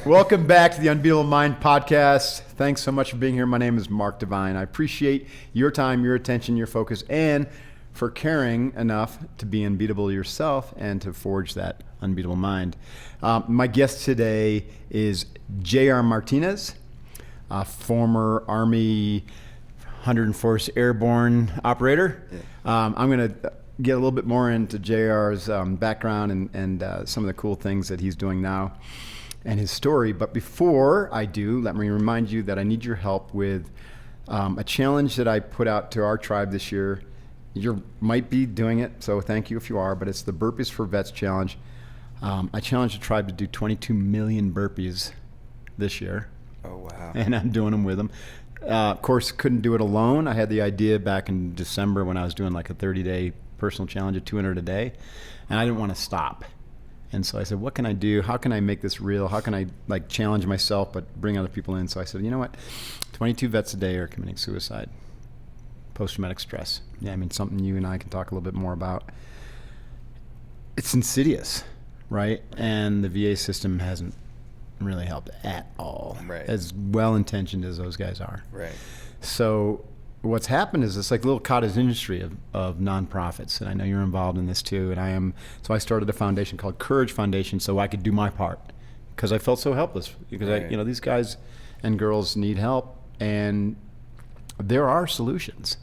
Welcome back to the Unbeatable Mind podcast. Thanks so much for being here. My name is Mark Devine. I appreciate your time, your attention, your focus, and for caring enough to be unbeatable yourself and to forge that unbeatable mind. My guest today is J.R. Martinez, a former Army 104th Airborne operator. Yeah. I'm going to get a little bit more into JR's background and some of the cool things that he's doing now and his story. But before I do, let me remind you that I need your help with a challenge that I put out to our tribe this year. You might be doing it, so thank you if you are, but it's the Burpees for Vets Challenge. I challenged the tribe to do 22 million burpees this year. Oh, wow. And I'm doing them with them. Of course, couldn't do it alone. I had the idea back in December when I was doing like a 30-day personal challenge of 200 a day, and I didn't want to stop. And so I said, what can I do? How can I make this real? How can I like challenge myself but bring other people in? So I said, you know what? 22 vets a day are committing suicide. Post-traumatic stress. Yeah, I mean, something you and I can talk a little bit more about. It's insidious, right? And the VA system hasn't really helped at all. Right. As well-intentioned as those guys are. Right. So what's happened is this like little cottage industry of nonprofits, and I know you're involved in this too, and I am. So I started a foundation called Courage Foundation so I could do my part because I felt so helpless because right. These guys and girls need help, and there are solutions.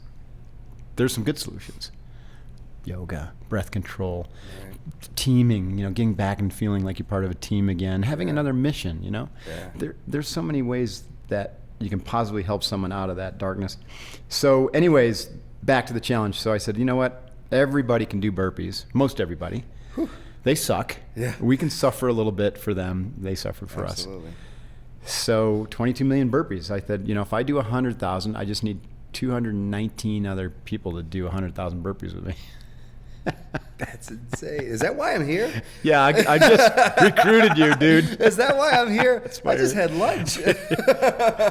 There's some good solutions. Yoga, breath control, right. Teaming, getting back and feeling like you're part of a team again, having another mission, Yeah. There's so many ways that you can possibly help someone out of that darkness. So anyways, back to the challenge. So I said, you know what? Everybody can do burpees. Most everybody. Whew. They suck. Yeah. We can suffer a little bit for them. They suffer for Absolutely. us. So 22 million burpees. I said, if I do 100,000, I just need 219 other people to do 100,000 burpees with me. That's insane. Is that why I'm here? Yeah, I just recruited you, dude. Is that why I'm here? I just had lunch.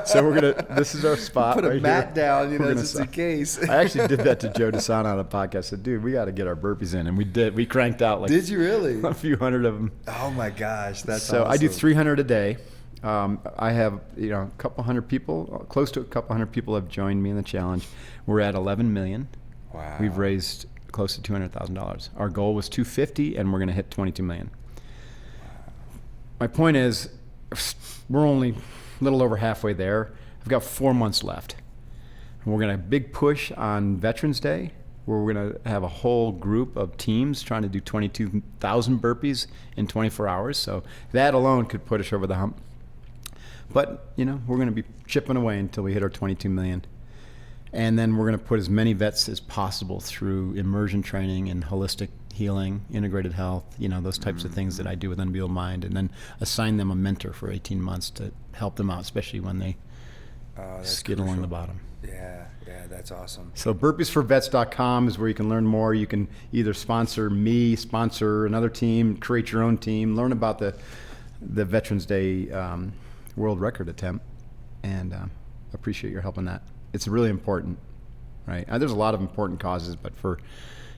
So this is our spot. Put a right mat here. down, just in case. I actually did that to Joe DeSana on a podcast. I said, dude, we got to get our burpees in. And we did. We cranked out like. Did you really? A few hundred of them. Oh my gosh, that's so awesome. I do 300 a day. I have, a couple hundred people, close to a couple hundred people have joined me in the challenge. We're at 11 million. Wow. We've raised close to $200,000. Our goal was 250, and we're going to hit 22 million. Wow. My point is, we're only a little over halfway there. I've got 4 months left. And we're going to have a big push on Veterans Day, where we're going to have a whole group of teams trying to do 22,000 burpees in 24 hours. So that alone could put us over the hump. But, we're going to be chipping away until we hit our 22 million. And then we're going to put as many vets as possible through immersion training and holistic healing, integrated health, those types of things that I do with Unbeatable Mind, and then assign them a mentor for 18 months to help them out, especially when they skid along the bottom. Yeah, that's awesome. So burpeesforvets.com is where you can learn more. You can either sponsor me, sponsor another team, create your own team, learn about the Veterans Day world record attempt, and appreciate your help in that. It's really important, right? There's a lot of important causes, but for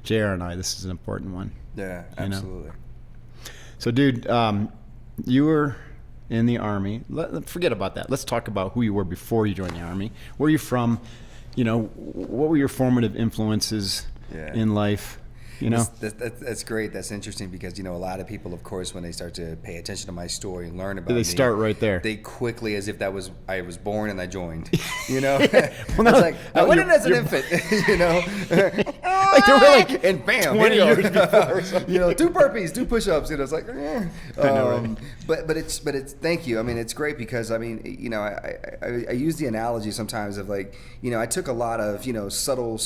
JR and I, this is an important one. Yeah, absolutely. So, dude, you were in the Army. Forget about that. Let's talk about who you were before you joined the Army. Where are you from? What were your formative influences in life? That's great. That's interesting because, a lot of people, of course, when they start to pay attention to my story and learn about me, they start right there. They quickly, as if I was born and I joined, Well, no, it's like, I went in as an infant, like they were like, and bam, 20 years before. 2 burpees, 2 push-ups, it's like, I know, right? But it's thank you. I mean, it's great because I use the analogy sometimes of like, I took a lot of, subtle,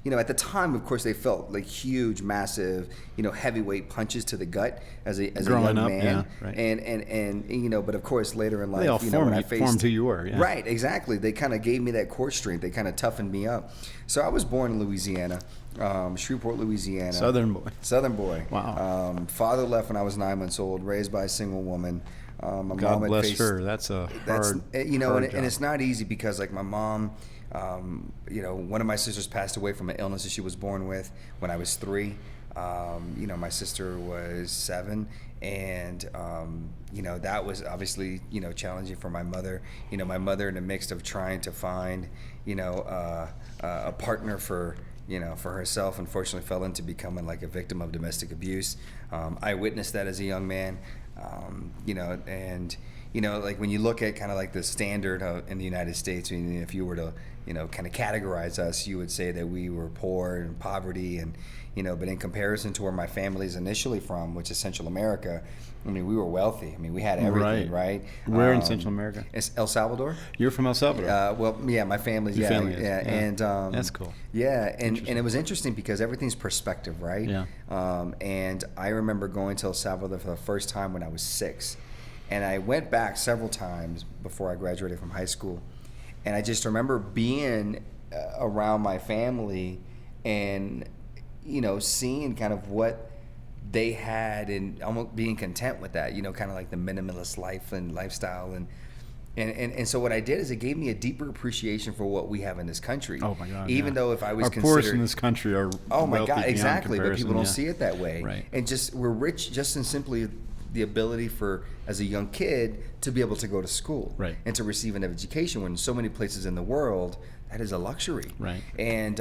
at the time, of course, they felt like huge, massive, heavyweight punches to the gut as a young man. Yeah, right. And but of course, later in life, they all when I faced, formed who you were. Yeah. Right, exactly. They kind of gave me that core strength. They kind of toughened me up. So I was born in Louisiana, Shreveport, Louisiana. Southern boy. Wow. Father left when I was 9 months old, raised by a single woman. God bless her. That's a hard, hard job. And it's not easy because like my mom, one of my sisters passed away from an illness that she was born with when I was 3. My sister was 7, and that was obviously challenging for my mother. My mother, in the mix of trying to find a partner for herself, unfortunately fell into becoming like a victim of domestic abuse. I witnessed that as a young man, like when you look at kind of like the standard in the United States, if you were to kind of categorize us, you would say that we were poor and poverty, and but in comparison to where my family's initially from, which is Central America, we were wealthy. We had everything, right? Where in Central America? It's El Salvador. You're from El Salvador. Well, yeah, my family's Your family is, and that's cool. Yeah, and it was interesting because everything's perspective, right? Yeah. And I remember going to El Salvador for the first time when I was 6, and I went back several times before I graduated from high school, and I just remember being around my family and seeing kind of what they had and almost being content with that, kind of like the minimalist life and lifestyle. And so what I did is it gave me a deeper appreciation for what we have in this country. Oh my God! Even though if I was our poorest in this country are my God, exactly, but people don't see it that way. Right. And just we're rich just in simply the ability for, as a young kid, to be able to go to school, right, and to receive an education. When in so many places in the world that is a luxury, right. And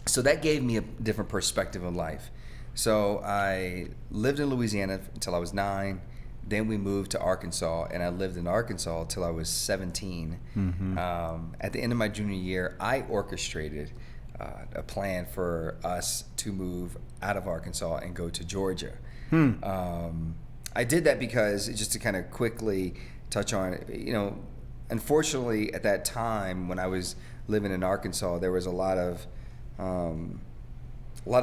so that gave me a different perspective of life. So I lived in Louisiana until I was 9. Then we moved to Arkansas, and I lived in Arkansas until I was 17. Mm-hmm. At the end of my junior year, I orchestrated a plan for us to move out of Arkansas and go to Georgia. I did that because, just to kind of quickly touch on it, unfortunately at that time when I was living in Arkansas, there was a lot of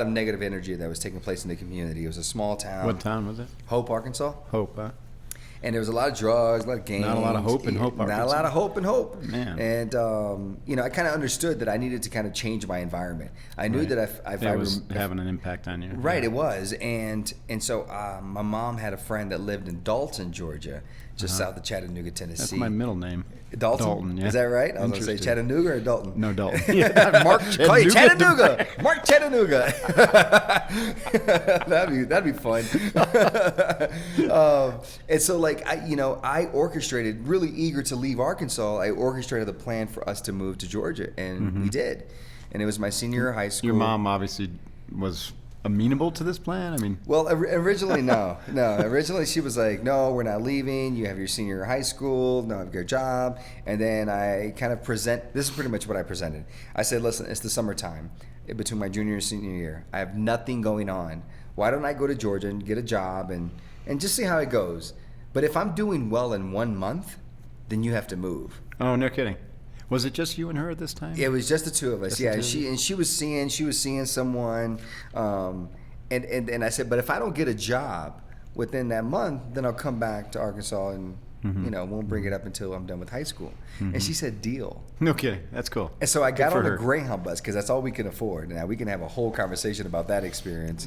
negative energy that was taking place in the community. It was a small town. What town was it? Hope, Arkansas. Hope, huh? And there was a lot of drugs, a lot of gangs. Not a lot of hope in Hope, Arkansas. Not a lot of hope in Hope. Man. And, I kind of understood that I needed to kind of change my environment. I knew that if it was having an impact on you. Right, it was. And so my mom had a friend that lived in Dalton, Georgia, just south of Chattanooga, Tennessee. That's my middle name. Dalton? Yeah. Is that right? I was going to say Chattanooga or Dalton? No, Dalton. Yeah, Mark Chattanooga. Mark Chattanooga. that'd be fun. And so, I orchestrated, really eager to leave Arkansas. I orchestrated the plan for us to move to Georgia, and we did. And it was my senior year of high school. Your mom obviously was amenable to this plan? Well, originally, no. Originally, she was like, no, we're not leaving. You have your senior year of high school. No, have your job. And then I kind of this is pretty much what I presented. I said, listen, it's the summertime between my junior and senior year. I have nothing going on. Why don't I go to Georgia and get a job and just see how it goes? But if I'm doing well in 1 month, then you have to move. Oh, no kidding. Was it just you and her at this time? It was just the two of us. Yeah, she was seeing someone, and I said, but if I don't get a job within that month, then I'll come back to Arkansas and won't bring it up until I'm done with high school. Mm-hmm. And she said, deal. No kidding. That's cool. And so I got on a Greyhound bus because that's all we can afford. Now we can have a whole conversation about that experience,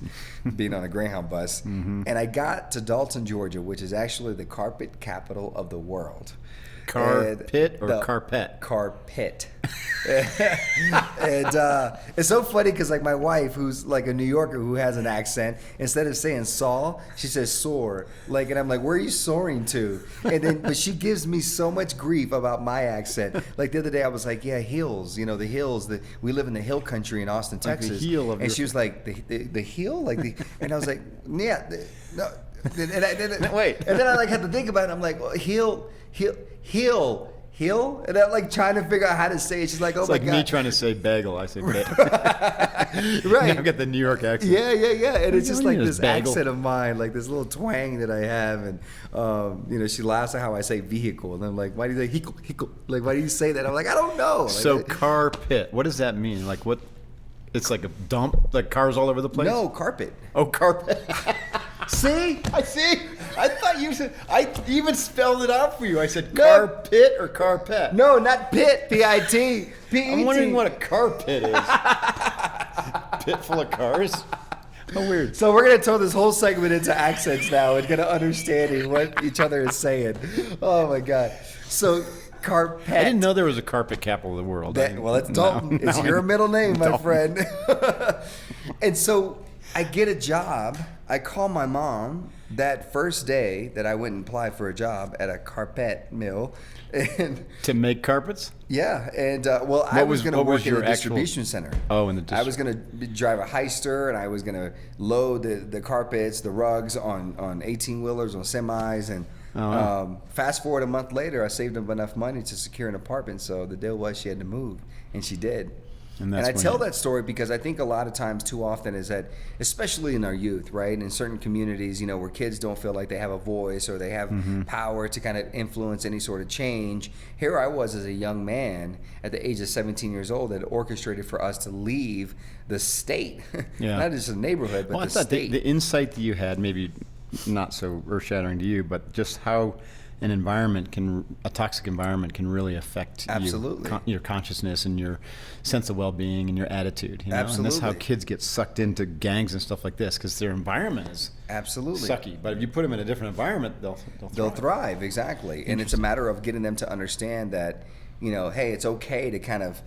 being on a Greyhound bus. Mm-hmm. And I got to Dalton, Georgia, which is actually the carpet capital of the world. Carpet or carpet? Carpet. And it's so funny because my wife, who's like a New Yorker who has an accent, instead of saying saw, she says soar. And I'm like, where are you soaring to? But she gives me so much grief about my accent. Like the other day I was like, yeah, hills, the hills, we live in the hill country in Austin, Texas. Like the heel of and she was like, the heel? And I was like, yeah, no. Wait. And then I had to think about it. I'm like, well, heel, and I'm trying to figure out how to say it. She's like, oh, it's my God. God. Me trying to say bagel. I say bagel. Right. I've got the New York accent. Yeah. And it's just like this bagel accent of mine, like this little twang that I have. And, she laughs at how I say vehicle. And I'm like, why do you say hickle? Like, why do you say that? I'm like, I don't know. So carpet, what does that mean? Like what? It's like a dump, like cars all over the place? No, carpet. Oh, carpet. See? I thought you said, I even spelled it out for you. I said carpet or carpet. No, not pit, P-I-T. P-E-T. I'm wondering what a carpet is. Pit full of cars? How weird. So we're going to turn this whole segment into accents now and get an understanding what each other is saying. Oh, my God. So carpet. I didn't know there was a carpet capital of the world. Well, it's Dalton. It's your middle name, my friend. And so I get a job. I call my mom that first day that I went and applied for a job at a carpet mill. And to make carpets? yeah, and well, I was going to work in a distribution center. Oh, in the I was going to drive a heister, and I was going to load the carpets, the rugs on 18-wheelers, on semis, and fast forward a month later, I saved up enough money to secure an apartment, so the deal was she had to move, and she did. And I tell that story because I think a lot of times, too often, is that, especially in our youth, right, in certain communities, you know, where kids don't feel like they have a voice or they have power to kind of influence any sort of change. Here I was as a young man at the age of 17 years old that orchestrated for us to leave the state, not just the neighborhood, but the state. The insight that you had, maybe not so earth-shattering to you, but just how a toxic environment can really affect your consciousness and your sense of well-being and your attitude. You know? Absolutely. And that's how kids get sucked into gangs and stuff like this, because their environment is sucky. But if you put them in a different environment, they'll thrive. Exactly. And it's a matter of getting them to understand that, you know, hey, it's okay to kind of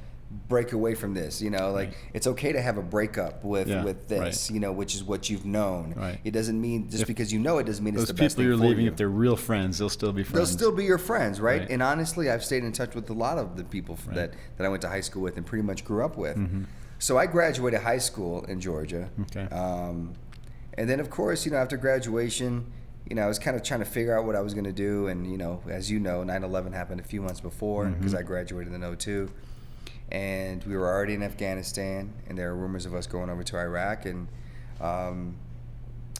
break away from this, you know, like it's okay to have a breakup with this, you know, which is what you've known. It doesn't mean because you know it doesn't mean it's the best thing for you. Those people you're leaving, if they're real friends, they'll still be friends. They'll still be your friends, right? And honestly, I've stayed in touch with a lot of the people that I went to high school with and pretty much grew up with. So I graduated high school in Georgia. And then, of course, you know, after graduation, you know, I was kind of trying to figure out what I was going to do. And, you know, as you know, 9/11 happened a few months before because I graduated in 2002. And we were already in Afghanistan, and there were rumors of us going over to Iraq. And,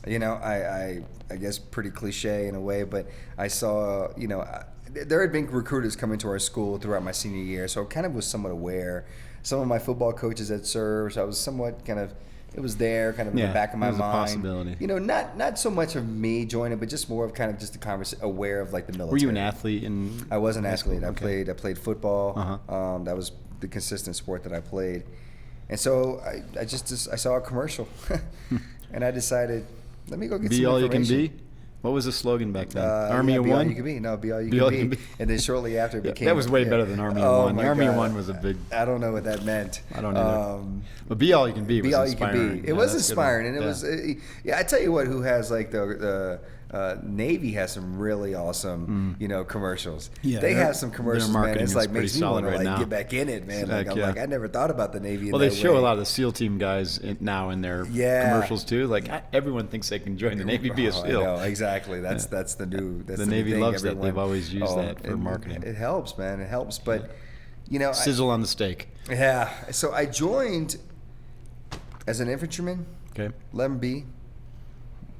you know, I guess pretty cliche in a way, but I saw, you know, there had been recruiters coming to our school throughout my senior year, so I kind of was somewhat aware. Some of my football coaches had served, so I was somewhat kind of, it was there kind of in the back of my mind. A possibility. You know, not so much of me joining, but just more of kind of just the conversation, aware of like the military. Were you an athlete? I was an athlete. I played football. That was the consistent sport that I played. And so I saw a commercial and I decided, let me go get some information. Be all you can be? What was the slogan back then? Army of Be One? All You Can Be. No, Be All You Can Be. And then shortly after it became... That was way better than Army of One. Army of One was a big... I don't know what that meant. I don't know. But Be All You Can Be was inspiring. Be All You Can Be. It was inspiring. And it was... I tell you what, who has like the Navy has some really awesome, you know, commercials. Yeah, they have some commercials, man. It's like makes me want to like get back in it, man. Like I'm like, I never thought about the Navy. Well, they show a lot of the SEAL team guys now in their commercials too. Like everyone thinks they can join the Navy, be a SEAL. No, exactly. That's the new. That's the Navy loves that. They've always used that for marketing. It helps, man. It helps, but you know, sizzle on the steak. Yeah. So I joined as an infantryman. Okay. 11B.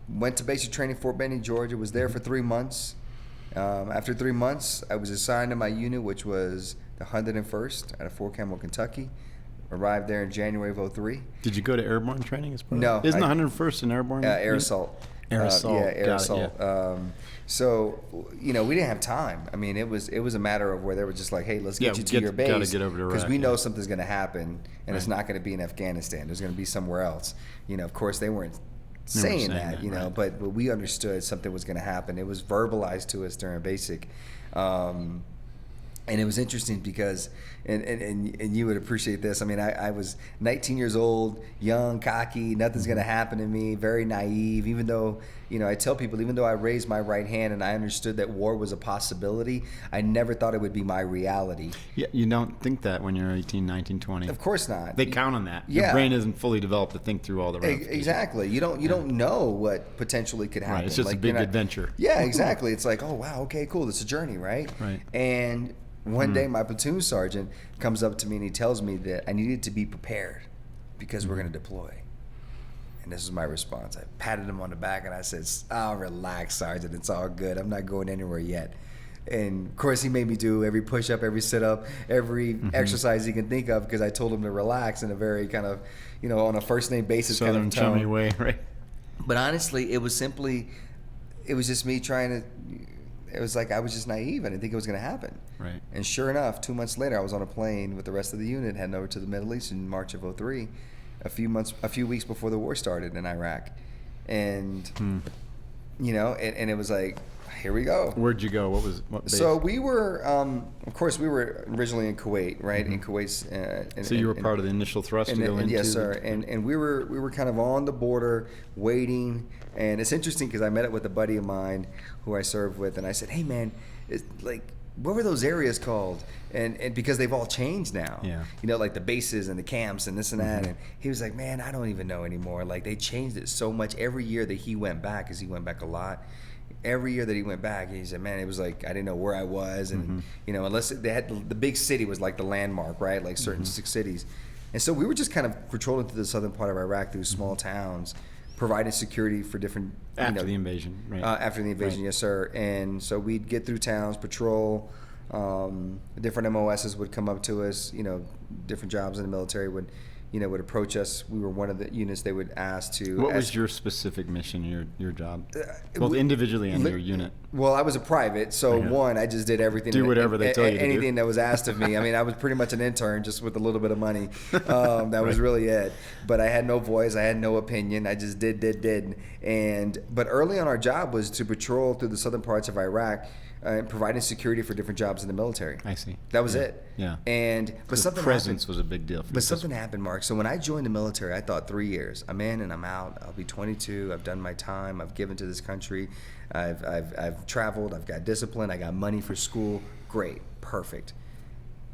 Went to basic training, Fort Benning, Georgia. Was there for 3 months. After 3 months, I was assigned to my unit, which was the 101st out of Fort Campbell, Kentucky. Arrived there in January of 2003. Did you go to airborne training as part No. of it? Isn't the 101st an airborne? Air assault. Air assault. Air assault. Yeah. So, you know, we didn't have time. I mean, it was a matter of where they were just like, hey, let's get you to your base. Gotta get over to Iraq. Because we know something's going to happen, and it's not going to be in Afghanistan. There's going to be somewhere else. You know, of course, they weren't saying that, you know, but we understood something was going to happen. It was verbalized to us during basic. And it was interesting because, and you would appreciate this. I mean, I was 19 years old, young, cocky, nothing's going to happen to me, very naive, even though, you know, I tell people, even though I raised my right hand and I understood that war was a possibility, I never thought it would be my reality. Yeah, you don't think that when you're 18, 19, 20. Of course not. They count on that. Your brain isn't fully developed to think through all the ramifications. Exactly. You don't know what potentially could happen. Right, it's just like, a big adventure. Yeah, exactly. It's like, oh, wow, okay, cool. It's a journey, right? Right. And one day my platoon sergeant comes up to me and he tells me that I needed to be prepared because we're going to deploy. And this is my response. I patted him on the back and I said, oh, relax, Sergeant. It's all good. I'm not going anywhere yet. And of course he made me do every push-up, every sit-up, every exercise he can think of because I told him to relax in a very kind of, you know, on a first-name basis Southern kind of tone. chummy way, right? But honestly, it was just me trying to, it was like I was just naive. I didn't think it was going to happen. Right. And sure enough, 2 months later, I was on a plane with the rest of the unit heading over to the Middle East in March of 2003, a few weeks before the war started in Iraq. And, you know, and it was like, here we go. Where'd you go? What base? So we were, of course, we were originally in Kuwait, right? In Kuwait's. So you were part of the initial thrust to go into. Yes, sir. And we were kind of on the border waiting. And it's interesting because I met up with a buddy of mine who I served with, and I said, "Hey, man, it's like, what were those areas called?" And because they've all changed now. Yeah. You know, like the bases and the camps and this and that. And he was like, "Man, I don't even know anymore. Like they changed it so much every year that he went back, because he went back a lot." Every year that he went back, he said, "Man, it was like I didn't know where I was, and you know, unless they had the big city was like the landmark, right? Like certain 6 cities." And so we were just kind of patrolling through the southern part of Iraq through small towns, providing security for different after the invasion, right? After the invasion, right. Yes, sir. And so we'd get through towns, patrol. Different MOSs would come up to us. You know, different jobs in the military would approach us. We were one of the units they would ask to. What was your specific mission, your job? Both individually and your unit. Well, I was a private, so one, I just did everything. Do whatever they tell you to do. Anything that was asked of me. I mean, I was pretty much an intern, just with a little bit of money. That was really it. But I had no voice. I had no opinion. I just did. But early on, our job was to patrol through the southern parts of Iraq, providing security for different jobs in the military. I see. That was it. Yeah. But something presence was a big deal for you. But something happened, Mark. So when I joined the military, I thought 3 years. I'm in and I'm out. I'll be 22. I've done my time. I've given to this country. I've traveled. I've got discipline. I got money for school. Great. Perfect.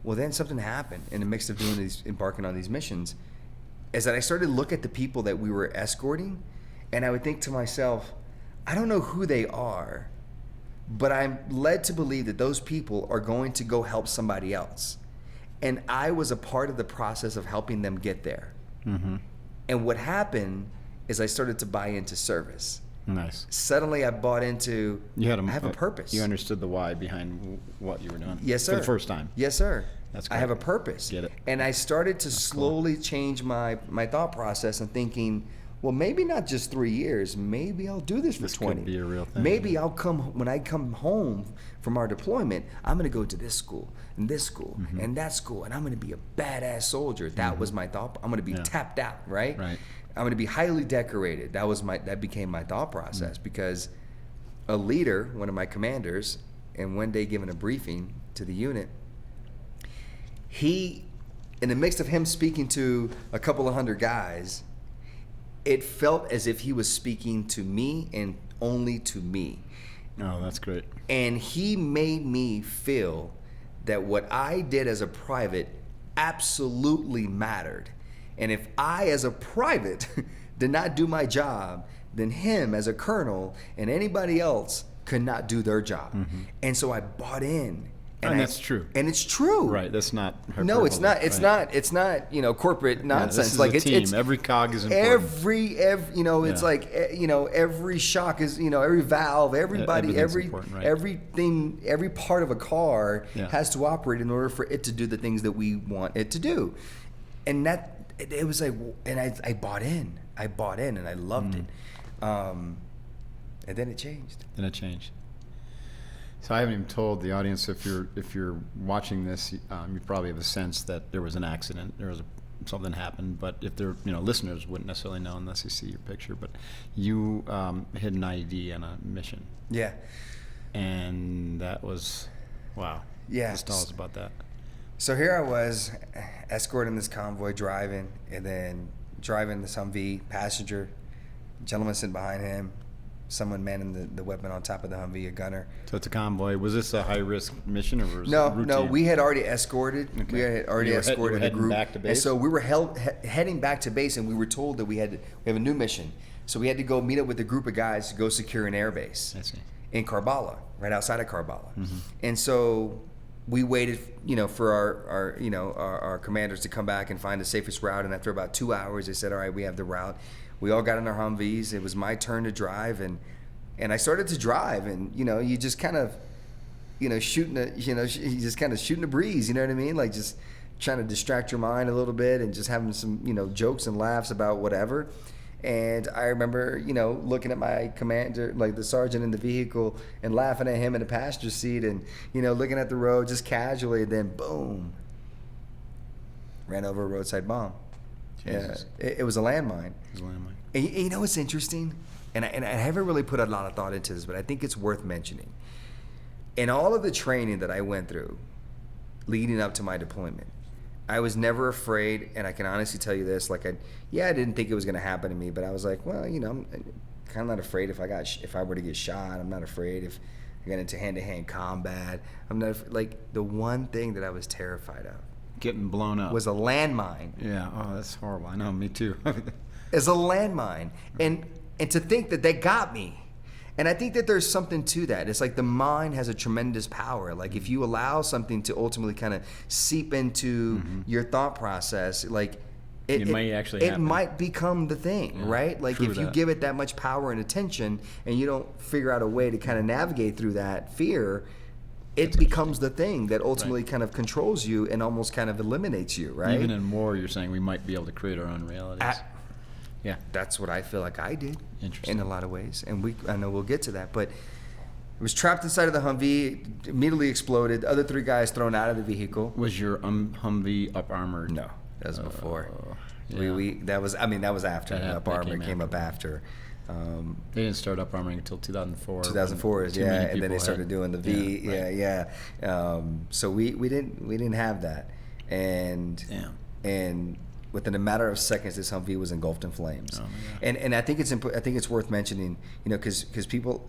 Well, then something happened in the mix of embarking on these missions, is that I started to look at the people that we were escorting, and I would think to myself, I don't know who they are, but I'm led to believe that those people are going to go help somebody else. And I was a part of the process of helping them get there. And what happened is I started to buy into service. Nice. Suddenly I bought into, I have a purpose. You understood the why behind what you were doing. Yes, sir. For the first time. Yes, sir. That's great. I have a purpose. Get it. And I started to slowly change my thought process and thinking, well, maybe not just 3 years. Maybe I'll do this for 20. Could be a real thing. Maybe when I come home from our deployment, I'm going to go to this school and this school and that school, and I'm going to be a badass soldier. That was my thought. I'm going to be tapped out, right? Right. I'm going to be highly decorated. That became my thought process, because a leader, one of my commanders, and one day giving a briefing to the unit, he, in the mix of him speaking to a couple of hundred guys, it felt as if he was speaking to me and only to me. Oh, that's great. And he made me feel that what I did as a private absolutely mattered. And if I, as a private, did not do my job, then him, as a colonel, and anybody else could not do their job. And so I bought in. And that's true. And it's true. Right. That's not hyperbole. No, it's not. It's right. not. It's not. Corporate nonsense. This is like a team. It's every cog is important. It's like every shock is every valve, everybody, everything, every part of a car has to operate in order for it to do the things that we want it to do. And that it was like, and I bought in. And I loved it. And then it changed. So I haven't even told the audience, if you're watching this, you probably have a sense that there was an accident, something happened. But if they're listeners wouldn't necessarily know unless they see your picture. But you hit an IED on a mission. Yeah. And that was wow. Yeah. Just tell us about that. So here I was, escorting this convoy, driving this Humvee, passenger, gentleman sitting behind him. Someone manning the weapon on top of the Humvee, a gunner. So it's a convoy. Was this a high-risk mission, or was it routine? No, we had already escorted. Okay. We had already escorted a group. Back to base? And so we were heading back to base, and we were told that we have a new mission. So we had to go meet up with a group of guys to go secure an air base. I see. In Karbala, right outside of Karbala. And so we waited, for our commanders to come back and find the safest route. And after about 2 hours, they said, "All right, we have the route." We all got in our Humvees. It was my turn to drive, and I started to drive, and you just kind of, shooting the breeze. You know what I mean? Like just trying to distract your mind a little bit, and just having some jokes and laughs about whatever. And I remember looking at my commander, like the sergeant in the vehicle, and laughing at him in the passenger seat, and looking at the road just casually. And then boom, ran over a roadside bomb. Yeah, it was a landmine. It was a landmine. And you know what's interesting? and I haven't really put a lot of thought into this, but I think it's worth mentioning. In all of the training that I went through leading up to my deployment, I was never afraid, and I can honestly tell you this, like I didn't think it was going to happen to me, but I was like, well, I'm kind of not afraid if I were to get shot. I'm not afraid if I got into hand-to-hand combat. I'm not like the one thing that I was terrified of, getting blown up, was a landmine. Yeah. Oh, that's horrible. I know. Me too. As a landmine, and to think that they got me. And I think that there's something to that. It's like the mind has a tremendous power. Like if you allow something to ultimately kind of seep into your thought process, like it might actually happen. It might become the thing, right? Like if you give it that much power and attention, and you don't figure out a way to kind of navigate through that fear, it becomes the thing that ultimately kind of controls you and almost kind of eliminates you, right? Even in war, you're saying we might be able to create our own realities. Yeah, that's what I feel like I did. Interesting. In a lot of ways, and I know we'll get to that. But I was trapped inside of the Humvee, immediately exploded. The other 3 guys thrown out of the vehicle. Was your Humvee up armored? No, that was before. Yeah. That was after. The up armor came up after. They didn't start up armoring until 2004. 2004, and then they started doing the V. So we didn't have that, and within a matter of seconds, this Humvee was engulfed in flames. Oh, and I think it's worth mentioning, because people,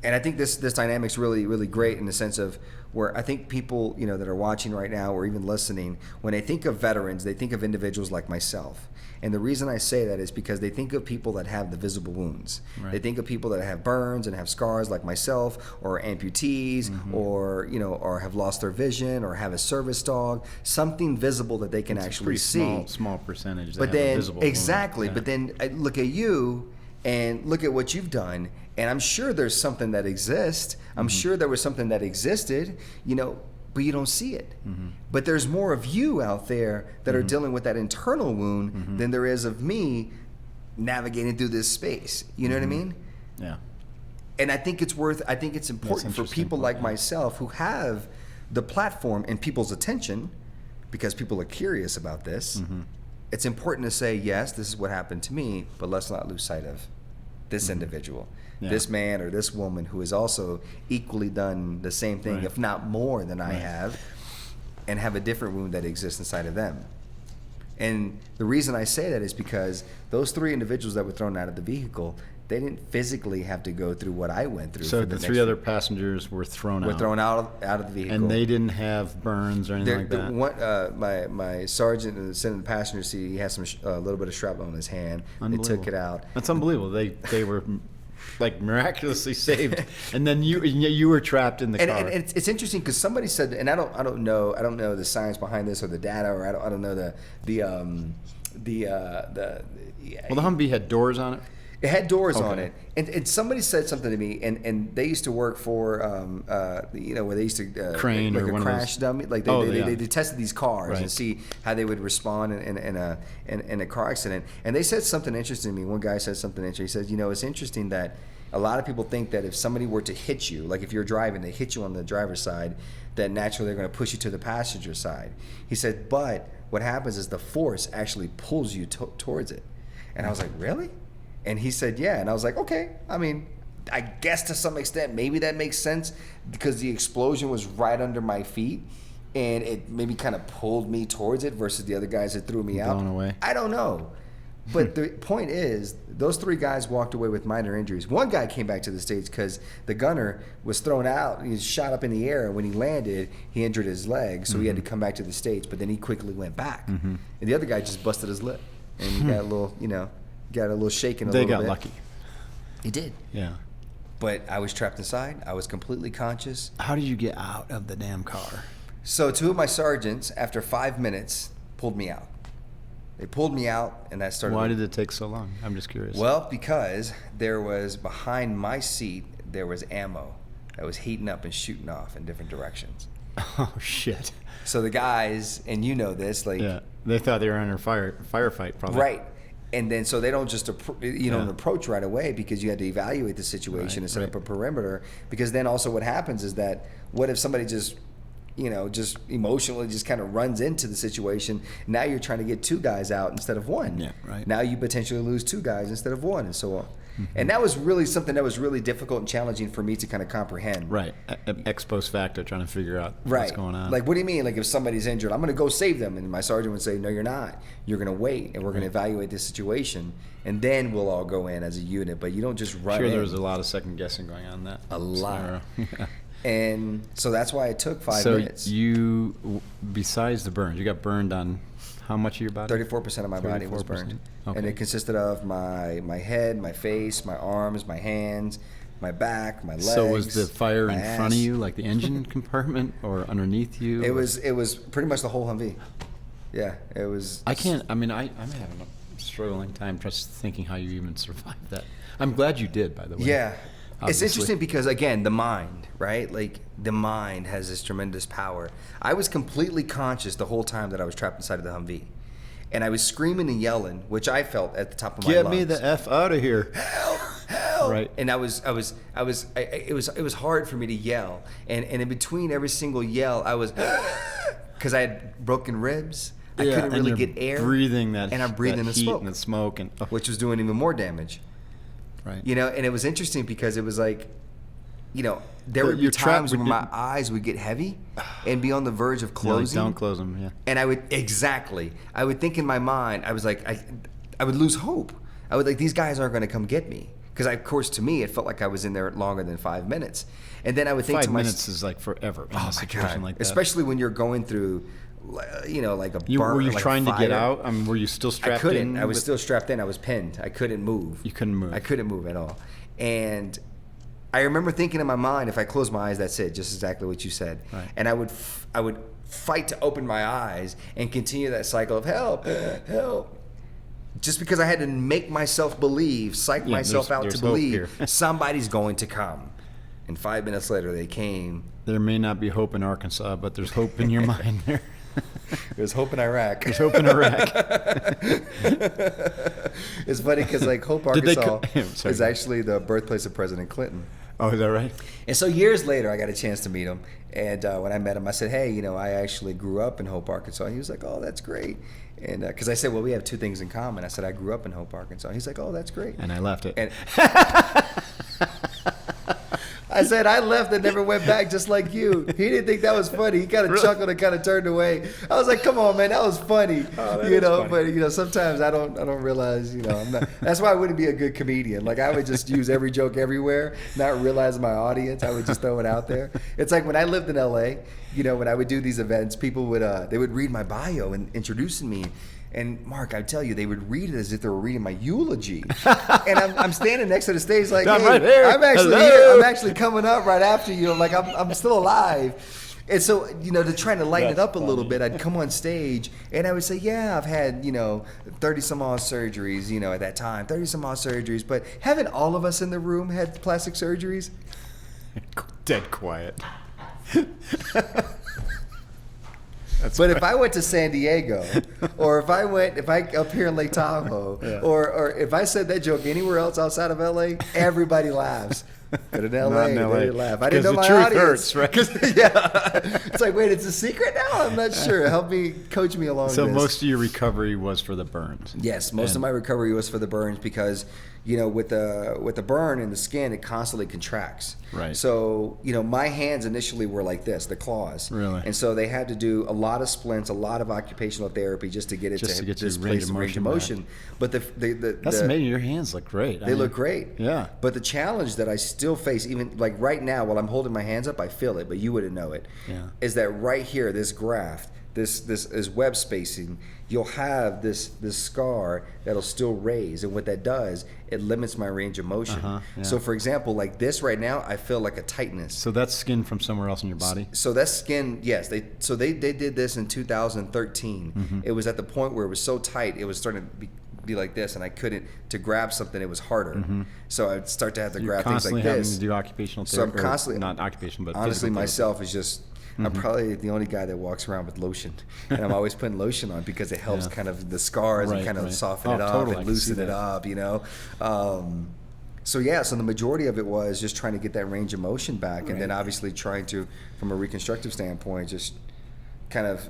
and I think this dynamic's really, really great in the sense of where I think people, that are watching right now or even listening, when they think of veterans, they think of individuals like myself. And the reason I say that is because they think of people that have the visible wounds. Right. They think of people that have burns and have scars like myself, or amputees, or or have lost their vision, or have a service dog, something visible that they can actually see. Small percentage. But then exactly. But then I look at you and look at what you've done, and I'm sure there's something that exists. I'm sure there was something that existed, but you don't see it. But there's more of you out there that are dealing with that internal wound than there is of me navigating through this space. You know what I mean? Yeah. And I think it's important for people like myself who have the platform and people's attention, because people are curious about this. It's important to say, yes, this is what happened to me, but let's not lose sight of this individual. This man or this woman who has also equally done the same thing, if not more than I have, and have a different wound that exists inside of them. And the reason I say that is because those 3 individuals that were thrown out of the vehicle, they didn't physically have to go through what I went through. So the 3 other passengers were thrown out of the vehicle. And they didn't have burns or anything like that? My sergeant sitting in the passenger seat, he had a little bit of shrapnel in his hand. They took it out. That's unbelievable. They were like miraculously saved, and then you were trapped in the car. And it's interesting because somebody said, and I don't know the science behind this or the data, or I don't know the Humvee had doors on it. It had doors on it, and somebody said something to me, and they used to work for, where they used to crane like or a one crash of those. dummy, like they tested these cars and see how they would respond in a car accident. And they said something interesting to me. One guy said something interesting. He said, it's interesting that a lot of people think that if somebody were to hit you, like if you're driving, they hit you on the driver's side, that naturally they're going to push you to the passenger side. He said, but what happens is the force actually pulls you towards it. And I was like, really? And he said, yeah. And I was like, okay. I mean, I guess to some extent, maybe that makes sense because the explosion was right under my feet and it maybe kind of pulled me towards it versus the other guys that threw me out. Blown away. I don't know. But the point is, those 3 guys walked away with minor injuries. One guy came back to the States because the gunner was thrown out. He was shot up in the air. And when he landed, he injured his leg. So he had to come back to the States. But then he quickly went back. And the other guy just busted his lip. And he got a little, got a little shaken a little bit. They got lucky. He did. Yeah. But I was trapped inside. I was completely conscious. How did you get out of the damn car? So 2 of my sergeants, after 5 minutes, pulled me out. They pulled me out, and that started... Why did it take so long? I'm just curious. Well, because there was, behind my seat, there was ammo that was heating up and shooting off in different directions. Oh, shit. So the guys, and you know this, like... Yeah, they thought they were under firefight, probably. Right. And then so they don't just approach right away because you had to evaluate the situation and set up a perimeter. Because then also what happens is that what if somebody just just emotionally just kind of runs into the situation. Now you're trying to get 2 guys out instead of 1. Yeah, right. Now you potentially lose 2 guys instead of 1, and so on. And that was really something that was really difficult and challenging for me to kind of comprehend. Right. Ex post facto, trying to figure out Right. what's going on. Like, what do you mean? Like, if somebody's injured, I'm going to go save them. And my sergeant would say, no, you're not. You're going to wait, and we're going to evaluate this situation, and then we'll all go in as a unit. But you don't just run in. Sure, there was a lot of second guessing going on in that. A lot. Yeah. And so that's why it took 5 So minutes. you, besides the burns, you got burned on how much of your body? 34% of my body was 34%. burned. Okay. And it consisted of my head, my face, my arms, my hands, my back, my legs. So was the fire my in ass. front of you, like the engine compartment, or underneath you? It was pretty much the whole Humvee. Yeah, it was. I'm having a struggling time just thinking how you even survived that. I'm glad you did, by the way. Yeah. Obviously. It's interesting because, again, the mind, right? Like, the mind has this tremendous power. I was completely conscious the whole time that I was trapped inside of the Humvee. And I was screaming and yelling, which I felt at the top of my lungs. Get me the F out of here. Help, help. Right. And it was hard for me to yell. And in between every single yell, I was, because I had broken ribs. I couldn't and really you're get air. breathing that, and I'm breathing that the heat smoke. and the smoke. And, Which was doing even more damage. Right. And it was interesting because it was like, there would be you're trapped times when with my eyes would get heavy and be on the verge of closing. Don't close them, yeah. And I would think in my mind, I was like, I would lose hope. I would like, these guys aren't going to come get me. Because, of course, to me, it felt like I was in there longer than 5 minutes. And then I would think 5 to myself, minutes is like forever in oh a my situation God. like that. Especially when you're going through, like a burn. Were you like trying to fire. get out? I mean, were you still strapped in? I couldn't. I was still strapped in. I was pinned. I couldn't move. You couldn't move. I couldn't move at all. And I remember thinking in my mind, if I close my eyes, that's it. Just exactly what you said. Right. And I would fight to open my eyes and continue that cycle of help, help. Just because I had to make myself believe, psych myself out to believe somebody's going to come. And 5 minutes later, they came. There may not be hope in Arkansas, but there's hope in your mind there. There's hope in Iraq. There's hope in Iraq. It's funny because Hope, Arkansas is actually the birthplace of President Clinton. Oh, is that right? And so years later, I got a chance to meet him. And when I met him, I said, hey, I actually grew up in Hope, Arkansas. And he was like, oh, that's great. And because I said, well, we have 2 things in common. I said, I grew up in Hope, Arkansas. He's like, oh, that's great. And I left it. And I said, I left and never went back just like you. He didn't think that was funny. He kind of chuckled and kind of turned away. I was like, come on, man, that was funny. Funny. But sometimes I don't realize, I'm not. That's why I wouldn't be a good comedian. Like, I would just use every joke everywhere, not realize my audience. I would just throw it out there. It's like when I lived in LA, when I would do these events, people would they would read my bio and introducing me. And Mark, I tell you, they would read it as if they were reading my eulogy. And I'm standing next to the stage like, I'm hey, right here. I'm actually Hello. here. I'm actually coming up right after you. I'm like, I'm still alive. And so, to try to lighten it up a little bit, I'd come on stage and I would say, yeah, I've had, 30 some odd surgeries, at that time, 30 some odd surgeries. But haven't all of us in the room had plastic surgeries? Dead quiet. But if I went to San Diego, or if I up here in Lake Tahoe, or if I said that joke anywhere else outside of LA, everybody laughs. But in LA, they didn't laugh. I didn't know my audience. Hurts, right? Yeah. It's like, wait, it's a secret now? I'm not sure. Help me, coach me along So this. most of your recovery was for the burns. Yes, most of my recovery was for the burns because, with the burn in the skin, it constantly contracts. Right. So, my hands initially were like this, the claws. Really? And so they had to do a lot of splints, a lot of occupational therapy just to get it Just to get this your place of range of motion. But That's amazing. Your hands look great. They look great. Yeah. But the challenge that I still face, even like right now while I'm holding my hands up, I feel it, but you wouldn't know it. Yeah. Is that right here, this graft, this is web spacing, you'll have this scar that'll still raise, and what that does, it limits my range of motion. Yeah. So for example, like this right now, I feel like a tightness. So that's skin from somewhere else in your body? So that's skin, yes. They did this in 2013. Mm-hmm. It was at the point where it was so tight, it was starting to be like this, and I couldn't, to grab something, it was harder. Mm-hmm. So I'd start to have to grab things Constantly like having this. to do occupational So I'm therapy. constantly, Not occupational, but honestly, physical myself is just, I'm probably the only guy that walks around with lotion, and I'm always putting lotion on because it helps kind of the scars and kind of soften it up totally. and loosen it up, So the majority of it was just trying to get that range of motion back, and then obviously trying to, from a reconstructive standpoint, just kind of,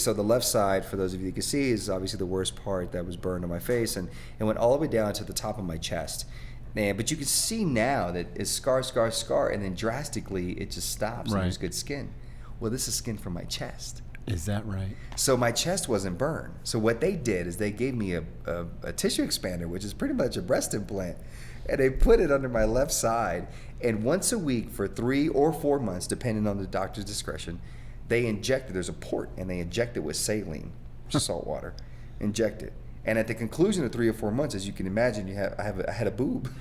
so the left side, for those of you who can see, is obviously the worst part that was burned on my face, and it went all the way down to the top of my chest. But you can see now that it's scar, and then drastically it just stops and there's good skin. Well, this is skin from my chest. Is that right? So my chest wasn't burned. So what they did is they gave me a tissue expander, which is pretty much a breast implant, and they put it under my left side. And once a week for 3 or 4 months, depending on the doctor's discretion, they injected. There's a port, and they inject it with saline, which is salt water. Inject it. And at the conclusion of 3 or 4 months, as you can imagine, I had a boob.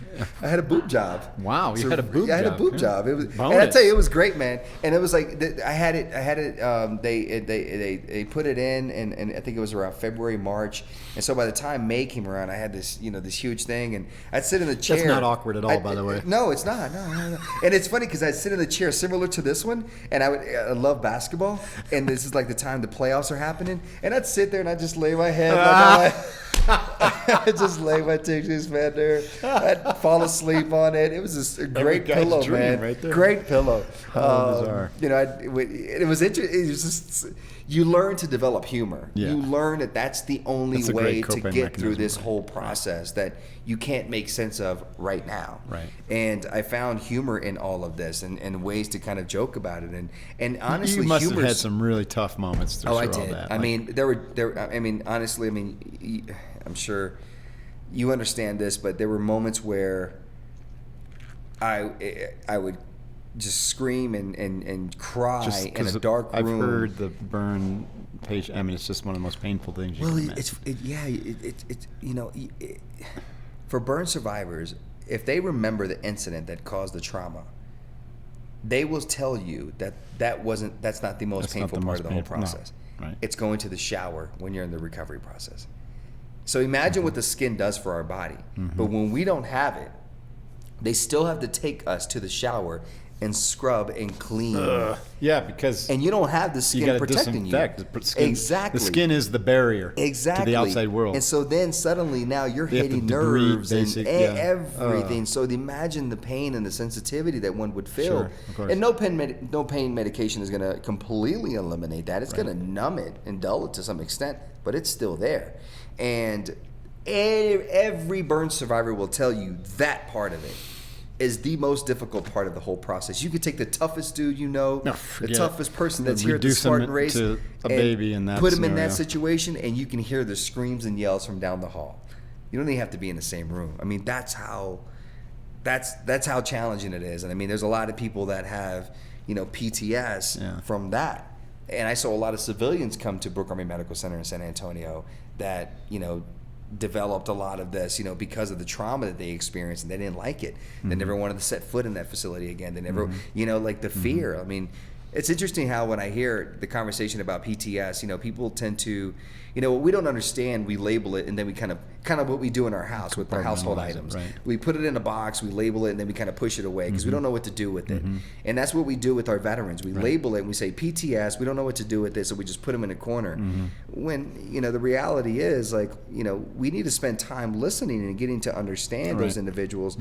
I had a boob job. Wow, you had a boob job. I had a boob job. It was, bonus. and I tell you, it was great, man. And it was like I had it. They put it in, and I think it was around February, March. And so by the time May came around, I had this, this huge thing, and I'd sit in the chair. That's not awkward at all, by the way. No, it's not. No. And it's funny because I'd sit in the chair similar to this one, and I love basketball, and this is like the time the playoffs are happening, and I'd sit there and I'd just lay my head I'd just lay my tissue expander. I'd fall asleep on it. It was just a great pillow, man. Right there. Great pillow. Bizarre. It was interesting. It was just, you learn to develop humor. Yeah. You learn that that's the only way to get through this whole process that you can't make sense of right now. Right. And I found humor in all of this and ways to kind of joke about it. And honestly, you must have had some really tough moments through all that. Oh, I did. I mean, honestly, I'm sure you understand this, but there were moments where I would just scream and cry in a dark room. I've heard the burn patient. I mean, it's just one of the most painful things you can imagine. For burn survivors, if they remember the incident that caused the trauma, they will tell you that's not the most painful part of the whole process. No. Right. It's going to the shower when you're in the recovery process. So imagine what the skin does for our body. But when we don't have it, they still have to take us to the shower and scrub and clean. And you don't have the skin protecting you. Exactly. The skin is the barrier to the outside world. And so then suddenly now you're hitting nerves and everything. So imagine the pain and the sensitivity that one would feel. Sure, of course. And no pain medication is going to completely eliminate that. It's going to numb it and dull it to some extent, but it's still there. And every burn survivor will tell you that part of it is the most difficult part of the whole process. You could take the toughest dude the toughest person that's here at the Spartan race, to a baby in that put him in that situation, and you can hear the screams and yells from down the hall. You don't even have to be in the same room. I mean, that's how challenging it is. And I mean, there's a lot of people that have PTS from that. And I saw a lot of civilians come to Brooke Army Medical Center in San Antonio that developed a lot of this, because of the trauma that they experienced, and they didn't like it. They never wanted to set foot in that facility again. They never, like the fear. I mean, it's interesting how when I hear the conversation about PTS, people tend to, what we don't understand, we label it, and then we kind of what we do in our house with our household items. Right. We put it in a box, we label it, and then we kind of push it away because we don't know what to do with it. And that's what we do with our veterans. We label it and we say PTS, we don't know what to do with this, so we just put them in a corner. When, the reality is, we need to spend time listening and getting to understand those individuals.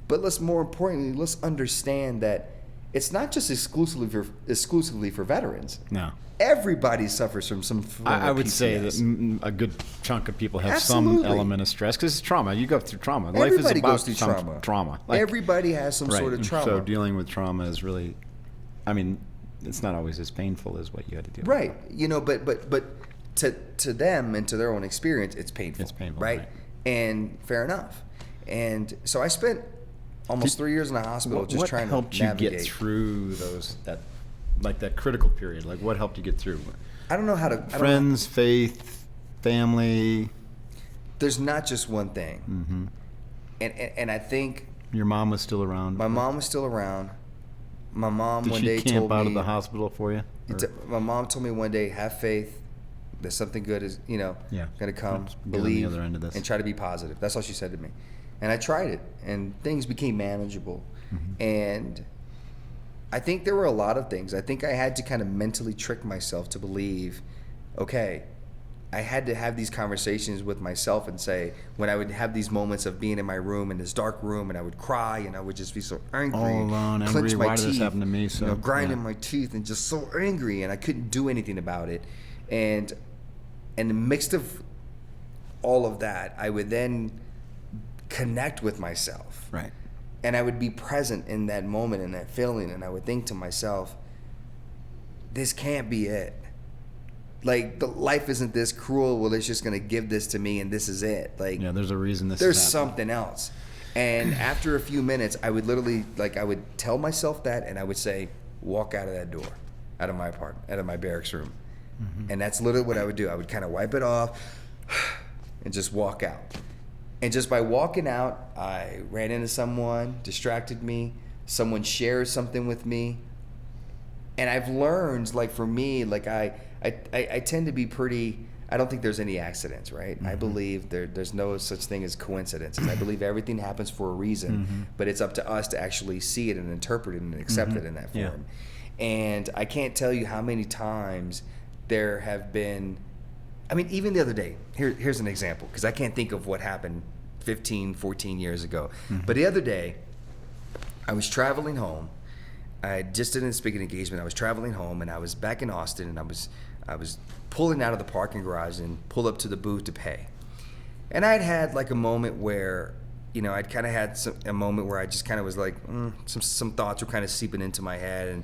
But more importantly, let's understand that it's not just exclusively for veterans. No. Everybody suffers from some form of I would PTS. say that a good chunk of people have some element of stress because it's trauma. You go through trauma. Everybody Life is about goes through some trauma. Everybody has some sort of trauma. So dealing with trauma is really, it's not always as painful as what you had to deal with. Right. But to them and to their own experience, it's painful. It's painful, right? And fair enough. And so I spent almost 3 years in the hospital just trying to navigate. What helped you get through that critical period? Like, what helped you get through? I don't know how to... Friends, faith, family. There's not just one thing. And I think... Your mom was still around? My mom was still around. My mom one day told me... Did she camp out of the hospital for you? My mom told me one day, have faith. That something good is, going to come. Believe on the other end of this. And try to be positive. That's all she said to me. And I tried it, and things became manageable. And I think there were a lot of things. I think I had to kind of mentally trick myself to believe, okay, I had to have these conversations with myself and say, when I would have these moments of being in my room, in this dark room, and I would cry and I would just be so angry, all alone, clench angry. my Why teeth, did this happen to me? So grinding my teeth and just so angry, and I couldn't do anything about it. And in the midst of all of that, I would then connect with myself. Right. And I would be present in that moment and that feeling, and I would think to myself, this can't be it. Like, the life isn't this cruel. Well, it's just going to give this to me and this is it. Like, yeah, there's a reason this there's is happening. something else. And after a few minutes, I would literally, like, I would tell myself that, and I would say, walk out of that door, out of my apartment, out of my barracks room. Mm-hmm. And that's literally what I would do. I would kind of wipe it off and just walk out. And just by walking out, I ran into someone, distracted me, someone shared something with me. And I've learned, like, for me, like, I tend to be pretty, I don't think there's any accidents, right? Mm-hmm. I believe there's no such thing as coincidences. I believe everything happens for a reason, but it's up to us to actually see it and interpret it and accept it in that form. Yeah. And I can't tell you how many times there have been, I mean, even the other day, here's an example, because I can't think of what happened 15, 14 years ago. But the other day, I was traveling home. I just did a speaking engagement. I was traveling home, and I was back in Austin, and I was pulling out of the parking garage and pull up to the booth to pay. And I'd had like a moment where, you know, I'd kind of had a moment where I just kind of was like, some thoughts were kind of seeping into my head,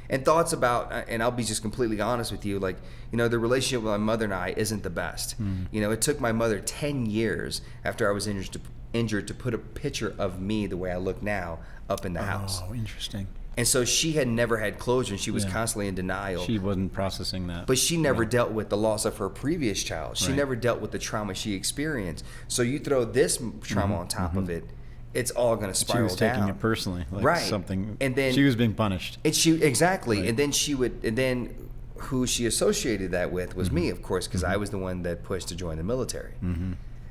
and thoughts about, and I'll be just completely honest with you, like, you know, the relationship with my mother and I isn't the best. You know, it took my mother 10 years after I was injured to put a picture of me the way I look now up in the house. Oh, interesting. And so she had never had closure, and she was constantly in denial. She wasn't processing that. But she never dealt with the loss of her previous child. She never dealt with the trauma she experienced. So you throw this trauma on top of it, it's all going to spiral down. She was taking it personally, like something. And then she was being punished. Exactly. Right. And then who she associated that with was me, of course, because I was the one that pushed to join the military.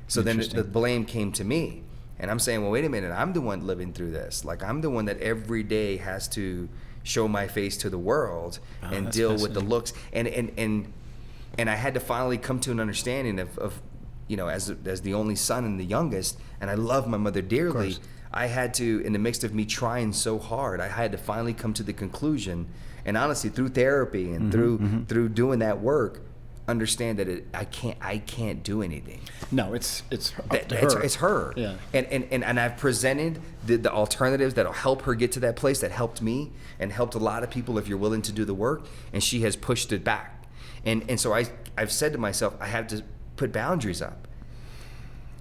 So then the blame came to me. And I'm saying, well, wait a minute, I'm the one living through this. Like, I'm the one that every day has to show my face to the world and deal with the looks. And I had to finally come to an understanding of you know, as the only son and the youngest, and I love my mother dearly, I had to, in the midst of me trying so hard, I had to finally come to the conclusion, and honestly, through therapy and through doing that work, understand that I can't do anything. No, it's up to her. It's her. Yeah. And I've presented the alternatives that'll help her get to that place that helped me and helped a lot of people if you're willing to do the work, and she has pushed it back. And so I've said to myself, I have to put boundaries up.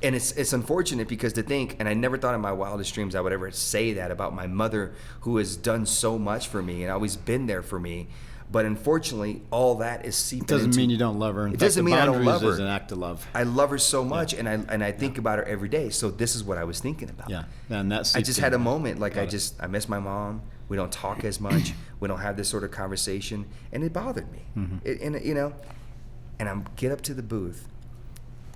And it's unfortunate because to think, and I never thought in my wildest dreams I would ever say that about my mother, who has done so much for me and always been there for me. But unfortunately, all that is seeping into... It doesn't mean you don't love her. It doesn't mean I don't love her. Is an act of love. I love her so much, and I think about her every day. So this is what I was thinking about. Yeah, and that's. I just had a moment, like I miss my mom. We don't talk as much. We don't have this sort of conversation, and it bothered me. And I get up to the booth,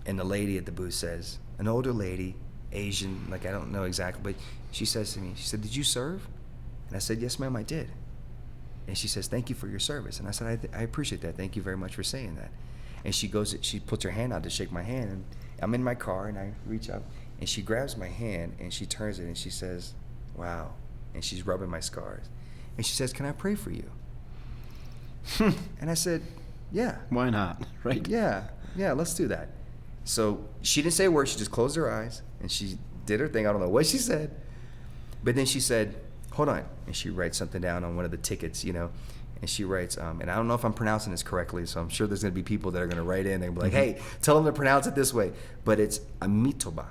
and the lady at the booth says, an older lady, Asian, like I don't know exactly, but she says to me, she said, "Did you serve?" And I said, "Yes, ma'am, I did." And she says, "Thank you for your service." And I said, I appreciate that. Thank you very much for saying that. And she puts her hand out to shake my hand. And I'm in my car, and I reach up, and she grabs my hand, and she turns it, and she says, "Wow." And she's rubbing my scars. And she says, "Can I pray for you?" And I said, "Yeah." Why not? Right? Yeah, let's do that. So she didn't say a word. She just closed her eyes, and she did her thing. I don't know what she said. But then she said, "Hold on," and she writes something down on one of the tickets, and she writes, and I don't know if I'm pronouncing this correctly, so I'm sure there's going to be people that are going to write in and be like, "Hey, tell them to pronounce it this way," but it's amitoba,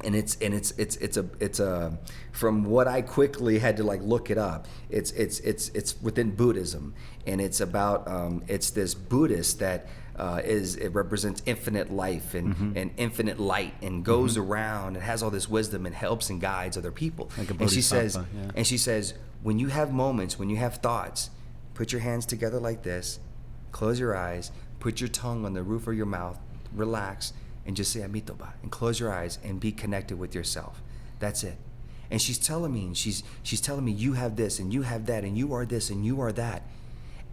and it's a from what I quickly had to like look it up. It's within Buddhism, and it's about it's this Buddhist that it represents infinite life and infinite light, and goes around and has all this wisdom and helps and guides other people. Like a and she says, yeah. and she says, when you have moments, when you have thoughts, put your hands together like this, close your eyes, put your tongue on the roof of your mouth, relax, and just say amitoba, and close your eyes and be connected with yourself. That's it. And she's telling me, and she's telling me, you have this and you have that and you are this and you are that.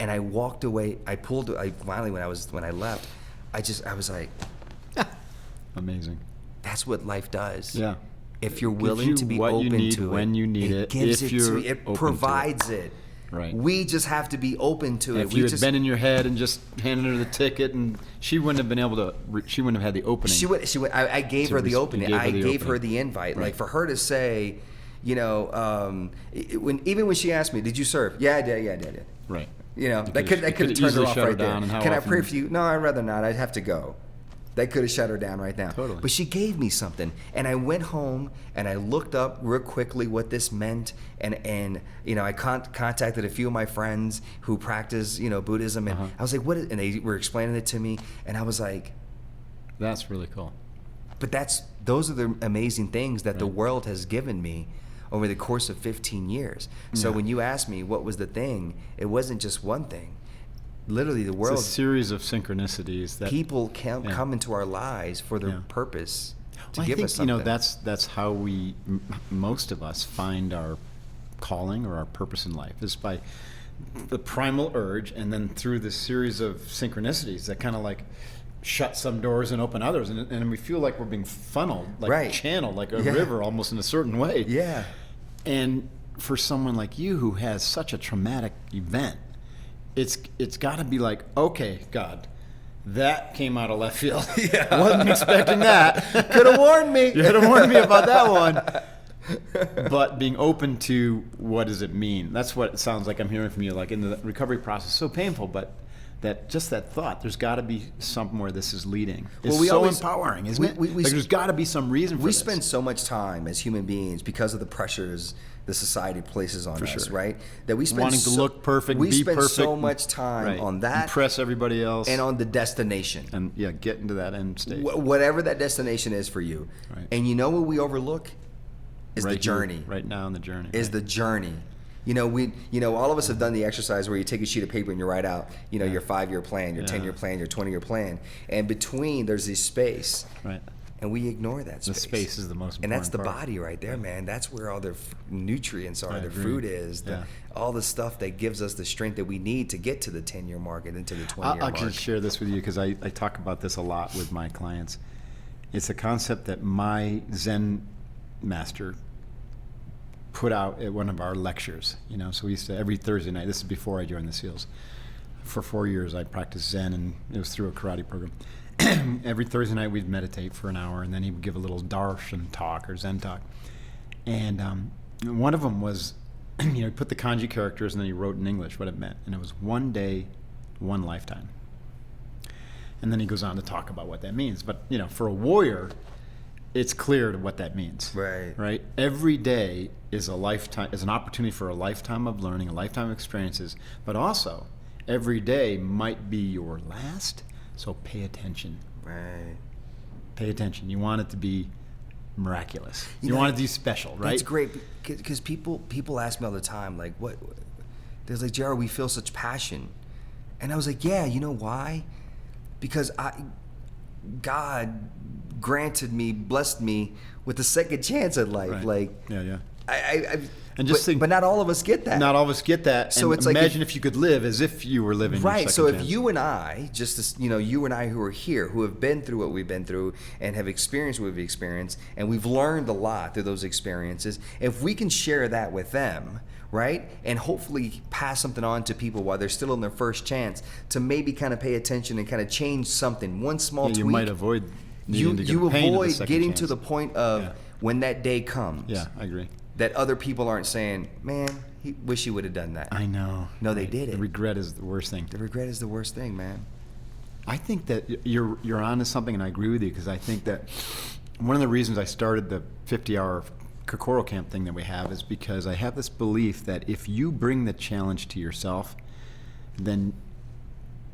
And I walked away. Finally, when I left, I was like, Amazing. that's what life does. Yeah. If you're Gives willing you to be what you open need to it, when you need it, gives if it to you're you. It open to provides it. Right. We just have to be open to it. If you had been in your head and just handed her the ticket, and she wouldn't have been able to, she wouldn't have had the opening. She would. I gave her the opening. I gave her the invite. Right. Like for her to say, you know, even when she asked me, "Did you serve?" Yeah, I did. Yeah, I did. Right. You know, You that could have turned her off right there. Can I pray for you? No, I'd rather not. I'd have to go. That could have shut her down right now. Totally. But she gave me something, and I went home and I looked up real quickly what this meant, and you know, I contacted a few of my friends who practice, you know, Buddhism, and I was like, what? And they were explaining it to me, and I was like, that's really cool. but those are the amazing things that the world has given me over the course of 15 years. So when you asked me what was the thing, it wasn't just one thing. Literally, the world. It's a series of synchronicities that people can come into our lives for their purpose to give us something. You know, that's how we, most of us, find our calling or our purpose in life, is by the primal urge, and then through this series of synchronicities that kind of like shut some doors and open others, and we feel like we're being funneled, like channeled, like a river, almost in a certain way. Yeah. And for someone like you who has such a traumatic event, it's got to be like, okay, God, that came out of left field. Wasn't expecting that. Could have warned me. You could have warned me about that one. But being open to what does it mean? That's what it sounds like I'm hearing from you. Like in the recovery process, so painful, but that thought, there's got to be somewhere this is leading. It's empowering, isn't it? Like there's got to be some reason for this. We spend so much time as human beings because of the pressures the society places on us, right? That we spend wanting to look perfect, we be spend perfect, so much time on that, impress everybody else, and on the destination, and get into that end state, whatever that destination is for you. Right. And you know what we overlook is the journey. Right now in the journey is the journey. You know, all of us have done the exercise where you take a sheet of paper and you write out, you know, your 5-year plan, your 10-year plan, your 20-year plan, and between there's this space. Right. And we ignore that space. The space is the most important and that's the part. Body right there, man. That's where all the nutrients are, the food is, all the stuff that gives us the strength that we need to get to the 10-year mark and into the 20-year mark. I'll just share this with you because I talk about this a lot with my clients. It's a concept that my Zen master put out at one of our lectures. You know, so we used to, every Thursday night, this is before I joined the SEALs. For 4 years, I practiced Zen, and it was through a karate program. Every Thursday night we'd meditate for an hour, and then he would give a little darshan talk or Zen talk. And one of them was, he put the kanji characters and then he wrote in English what it meant. And it was 1 day, 1 lifetime. And then he goes on to talk about what that means. But, for a warrior, it's clear what that means. Right. Right? Every day is a lifetime, is an opportunity for a lifetime of learning, a lifetime of experiences. But also, every day might be your last. So pay attention. Right. Pay attention. You want it to be miraculous. You want it to be special, right? That's great because people ask me all the time, like, what? They're like, Jared, we feel such passion. And I was like, yeah, you know why? Because God granted me, blessed me with a second chance at life. Right. Like, yeah. But not all of us get that. Not all of us get that. So and it's imagine if you could live as if you were living your second So if chance. you and I, just as, you and I who are here, who have been through what we've been through and have experienced what we've experienced, and we've learned a lot through those experiences, if we can share that with them, right, and hopefully pass something on to people while they're still in their first chance to maybe kind of pay attention and kind of change something, one small tweak. You might avoid needing to get you pain avoid to the getting chance. to the point of when that day comes. Yeah, I agree. That other people aren't saying, man, he wish he would have done that. I know. No, they did it. The regret is the worst thing. The regret is the worst thing, man. I think that you're onto something, and I agree with you, because I think that one of the reasons I started the 50-hour Kokoro camp thing that we have is because I have this belief that if you bring the challenge to yourself, then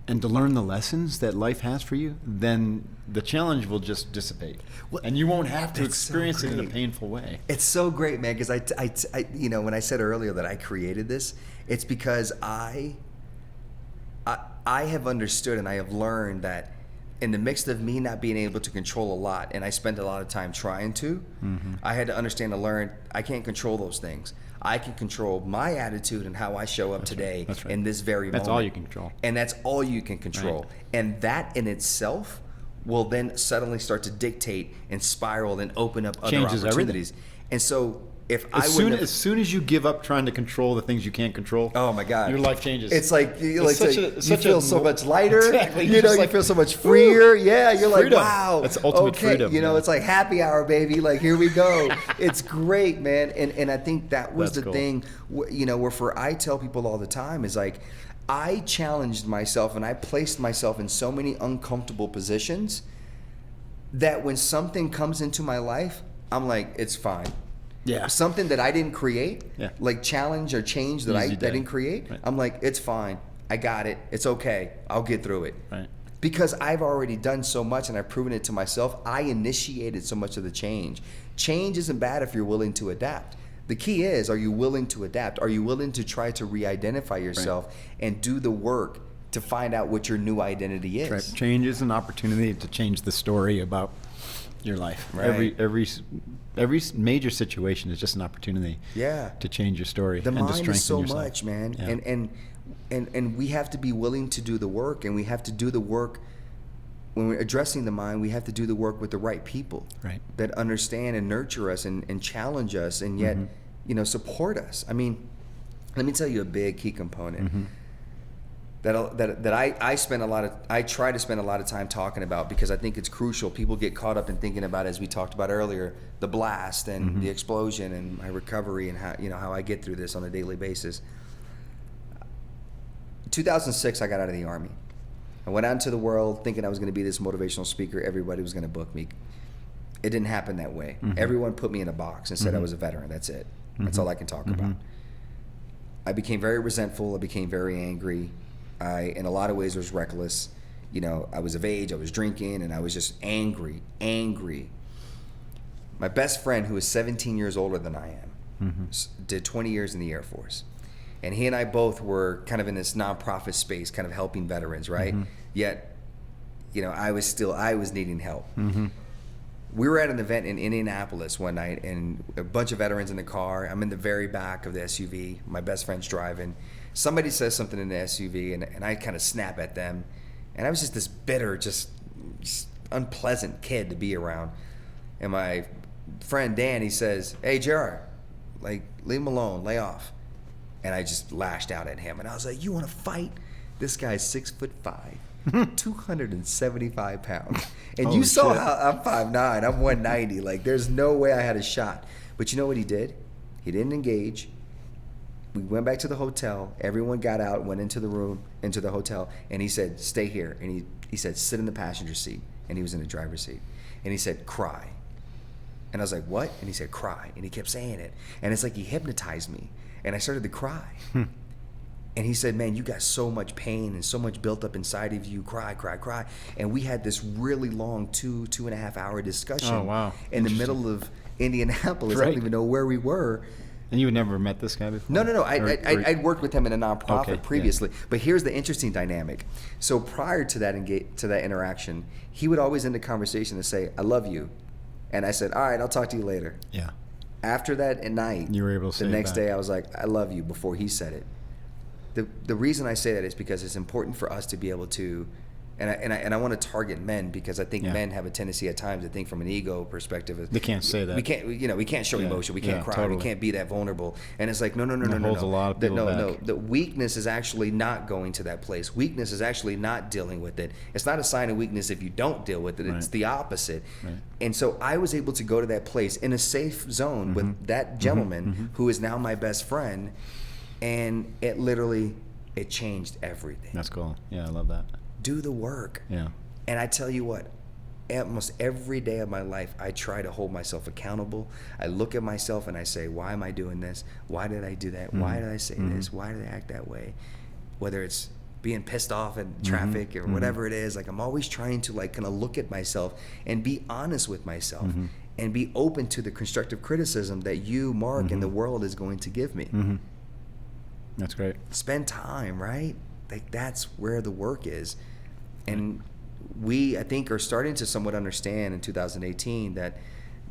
and to learn the lessons that life has for you, then the challenge will just dissipate, and you won't have to experience it in a painful way. It's so great, man, because I when I said earlier that I created this, it's because I have understood and I have learned that in the mix of me not being able to control a lot, and I spent a lot of time trying to, I had to understand and learn I can't control those things. I can control my attitude and how I show up today in this very moment. That's all you can control. And that's all you can control. Right. And that in itself will then suddenly start to dictate and spiral and open up other Changes opportunities. everything. And so if as soon as you give up trying to control the things you can't control, oh my God, your life changes. It's like you feel so much lighter. Exactly. You feel so much freer. Yeah, you're freedom. Like, wow, that's ultimate freedom. It's like happy hour, baby. Like, here we go. It's great, man. And I think that was that's the thing. Where I tell people all the time is like, I challenged myself and I placed myself in so many uncomfortable positions that when something comes into my life, I'm like, it's fine. Yeah. Something that I didn't create, like challenge or change that I didn't create, right. I'm like, it's fine. I got it. It's okay. I'll get through it. Right. Because I've already done so much and I've proven it to myself. I initiated so much of the change. Change isn't bad if you're willing to adapt. The key is, are you willing to adapt? Are you willing to try to re-identify yourself and do the work to find out what your new identity is? Right. Change is an opportunity to change the story about your life. Right. Every major situation is just an opportunity to change your story the and to mind strengthen is so yourself. much, man. Yeah. And we have to be willing to do the work, and we have to do the work when we're addressing the mind. We have to do the work with the right people that understand and nurture us and challenge us and yet support us. I mean, let me tell you a big key component that I try to spend a lot of time talking about, because I think it's crucial. People get caught up in thinking about, as we talked about earlier, the blast and the explosion and my recovery and how I get through this on a daily basis. 2006, I got out of the Army. I went out into the world thinking I was going to be this motivational speaker. Everybody was going to book me. It didn't happen that way. Everyone put me in a box and said I was a veteran. That's it. That's all I can talk about. I became very resentful. I became very angry. I, in a lot of ways, was reckless. I was of age, I was drinking, and I was just angry. My best friend, who is 17 years older than I am, did 20 years in the Air Force. And he and I both were kind of in this nonprofit space, kind of helping veterans, right? Yet, I was needing help. We were at an event in Indianapolis one night, and a bunch of veterans in the car. I'm in the very back of the SUV. My best friend's driving. Somebody says something in the SUV, and I kind of snap at them. And I was just this bitter, just unpleasant kid to be around. And my friend Dan, he says, "Hey, Gerard, leave him alone, lay off." And I just lashed out at him, and I was like, "You want to fight?" This guy's 6'5", 275 pounds. And you saw how I'm 5'9", I'm 190. Like, there's no way I had a shot. But you know what he did? He didn't engage. We went back to the hotel. Everyone got out, went into the room, into the hotel, and he said, "Stay here." And he said, "Sit in the passenger seat." And he was in the driver's seat. And he said, "Cry." And I was like, "What?" And he said, "Cry." And he kept saying it. And it's like he hypnotized me. And I started to cry. And he said, "Man, you got so much pain and so much built up inside of you. Cry, cry, cry." And we had this really long 2.5 hour discussion in the middle of Indianapolis. I don't even know where we were. And you had never met this guy before? No. I'd worked with him in a nonprofit previously. Yeah. But here's the interesting dynamic. So prior to that interaction, he would always end the conversation and say, "I love you." And I said, "All right, I'll talk to you later." Yeah. After that at night, you were able to say the next day, I was like, "I love you," before he said it. The reason I say that is because it's important for us to be able to, and I want to target men, because I think men have a tendency at times to think from an ego perspective. They can't say that. We can't show emotion. We can't cry. Totally. We can't be that vulnerable. And it's like, no. Holds a lot of people back. The weakness is actually not going to that place. Weakness is actually not dealing with it. It's not a sign of weakness if you don't deal with it. It's the opposite. Right. And so I was able to go to that place in a safe zone with that gentleman who is now my best friend. And it changed everything. That's cool. Yeah, I love that. Do the work. Yeah. And I tell you what, almost every day of my life, I try to hold myself accountable. I look at myself and I say, why am I doing this? Why did I do that? Why did I say this? Why did I act that way? Whether it's being pissed off in traffic or whatever it is, like, I'm always trying to kind of look at myself and be honest with myself and be open to the constructive criticism that you, Mark, and the world is going to give me. That's great. Spend time, right? Like, that's where the work is. And we, I think, are starting to somewhat understand in 2018 that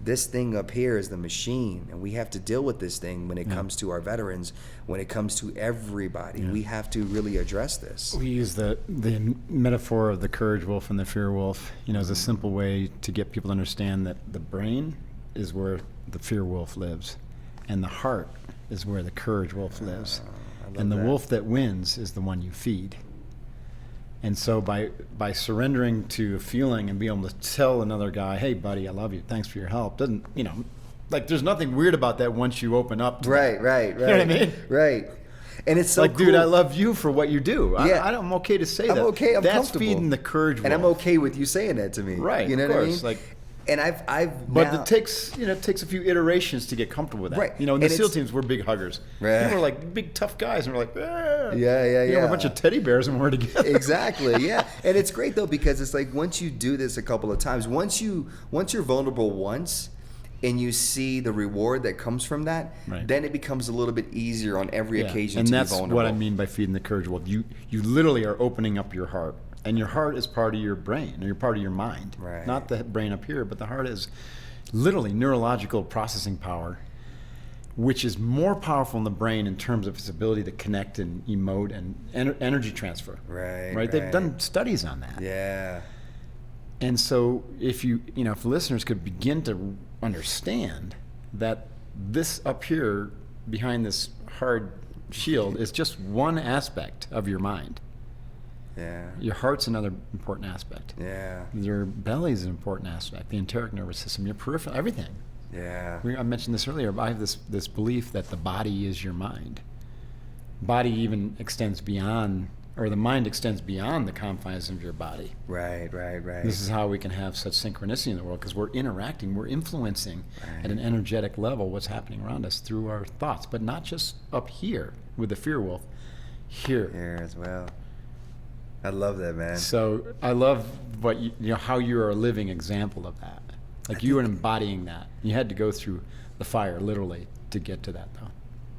this thing up here is the machine, and we have to deal with this thing when it comes to our veterans, when it comes to everybody. We have to really address this. We use the metaphor of the courage wolf and the fear wolf, as a simple way to get people to understand that the brain is where the fear wolf lives, and the heart is where the courage wolf lives. And the wolf that wins is the one you feed. And so by surrendering to a feeling and being able to tell another guy, hey, buddy, I love you, thanks for your help, doesn't, there's nothing weird about that once you open up to right. You know what I mean? Right. And it's so like, cool. dude, I love you for what you do. Yeah. I'm okay to say that. I'm okay. I'm That's comfortable. Feeding the courage wolf. And I'm okay with you saying that to me. Right. You know of what course. I mean? And But it takes a few iterations to get comfortable with that. Right. In the SEAL teams, we're big huggers. Right. People are like big tough guys, and we're like, yeah. We're a bunch of teddy bears, and we're together. Exactly. Yeah. And it's great though, because it's like once you do this a couple of times, once you're vulnerable once, and you see the reward that comes from that, then it becomes a little bit easier on every occasion to be vulnerable. And that's what I mean by feeding the courage wolf. You literally are opening up your heart. And your heart is part of your brain, or you're part of your mind. Right. Not the brain up here, but the heart is literally neurological processing power, which is more powerful in the brain in terms of its ability to connect and emote and energy transfer. Right. They've done studies on that. Yeah. And so if if listeners could begin to understand that this up here behind this hard shield is just one aspect of your mind. Yeah. Your heart's another important aspect. Yeah. Your belly's an important aspect. The enteric nervous system, your peripheral, everything. Yeah. I mentioned this earlier. I have this belief that the body is your mind. Body even extends beyond, or the mind extends beyond the confines of your body. Right. This is how we can have such synchronicity in the world, because we're interacting, we're influencing at an energetic level what's happening around us through our thoughts, but not just up here with the fear wolf, here as well. I love that, man. So I love what how you're a living example of that. Like you were embodying that. You had to go through the fire, literally, to get to that, though.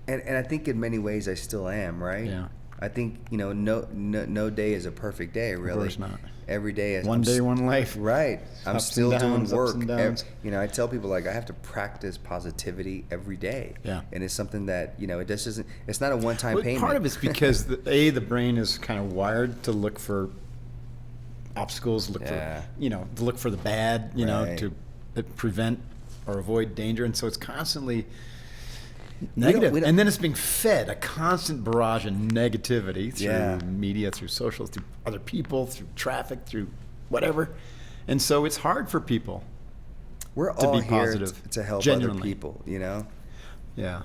And I think in many ways I still am, right? Yeah. I think no day is a perfect day, really. Of course not. Every day is one day, one life. Right. I'm still doing work. Ups and downs. I tell people I have to practice positivity every day. Yeah. And it's something that it just isn't. It's not a one-time payment. Part of it's because the brain is kind of wired to look for obstacles, to look for the bad, to prevent or avoid danger, and so it's constantly negative. And then it's being fed a constant barrage of negativity through media, through social, through other people, through traffic, through whatever. And so it's hard for people We're to all be here positive, to help genuinely. other people, Yeah.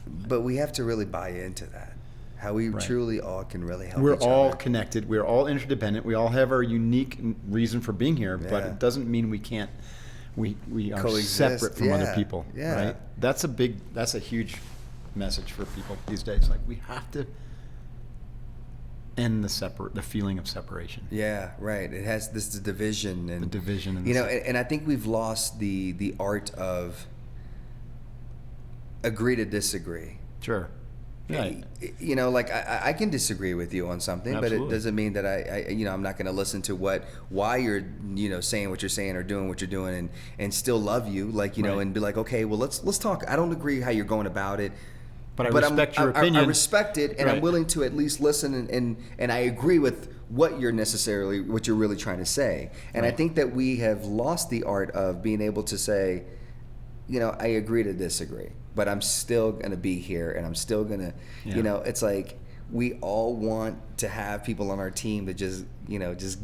But we have to really buy into that. How we truly all can really help We're each all other. connected. We're all interdependent. We all have our unique reason for being here, but it doesn't mean we can't. We are coexist. separate from other people. Yeah. Right? That's a huge message for people these days. Like, we have to end the feeling of separation. Yeah, right. It has this division and The division and and I think we've lost the art of agree to disagree. Sure. Right. I can disagree with you on something, Absolutely. but it doesn't mean that I'm not going to listen to why you're, saying what you're saying or doing what you're doing and still love you, and be like, okay, well, let's talk. I don't agree how you're going about it. But I respect your opinion. I respect it, and I'm willing to at least listen, and I agree with what you're really trying to say. And I think that we have lost the art of being able to say, I agree to disagree, but I'm still going to be here, and I'm still going to, it's like we all want to have people on our team that just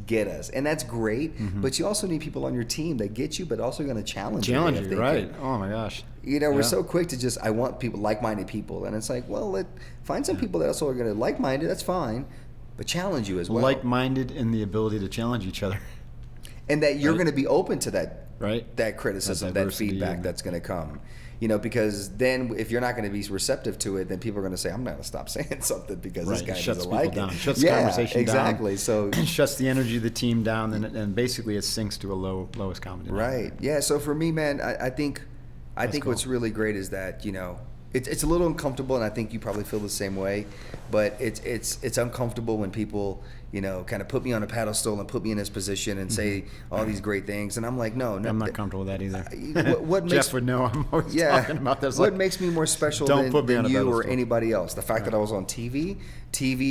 get us. And that's great, but you also need people on your team that get you, but also going to challenge you. Right. Oh my gosh. We're so quick to I want people, like-minded people. And it's like, well, find some people that also are going to like-minded, that's fine, but challenge you as well. Like-minded in the ability to challenge each other. And that you're going to be open to that. Right. That criticism, that feedback that's going to come. Because then if you're not going to be receptive to it, then people are going to say, I'm not going to stop saying something because this guy doesn't like it. Shuts the conversation exactly. down. So shuts the energy of the team down, and basically it sinks to a lowest common denominator. Right. Yeah. So for me, man, I think Cool. what's really great is that, it's a little uncomfortable, and I think you probably feel the same way. But it's uncomfortable when people, you know, kind of put me on a pedestal and put me in this position and say all these great things, and I'm like, no, I'm not comfortable with that either. What makes, Jeff would know. I'm always talking about this. What like, makes me more special don't put me than on a you or pedestal. anybody else? The fact that I was on TV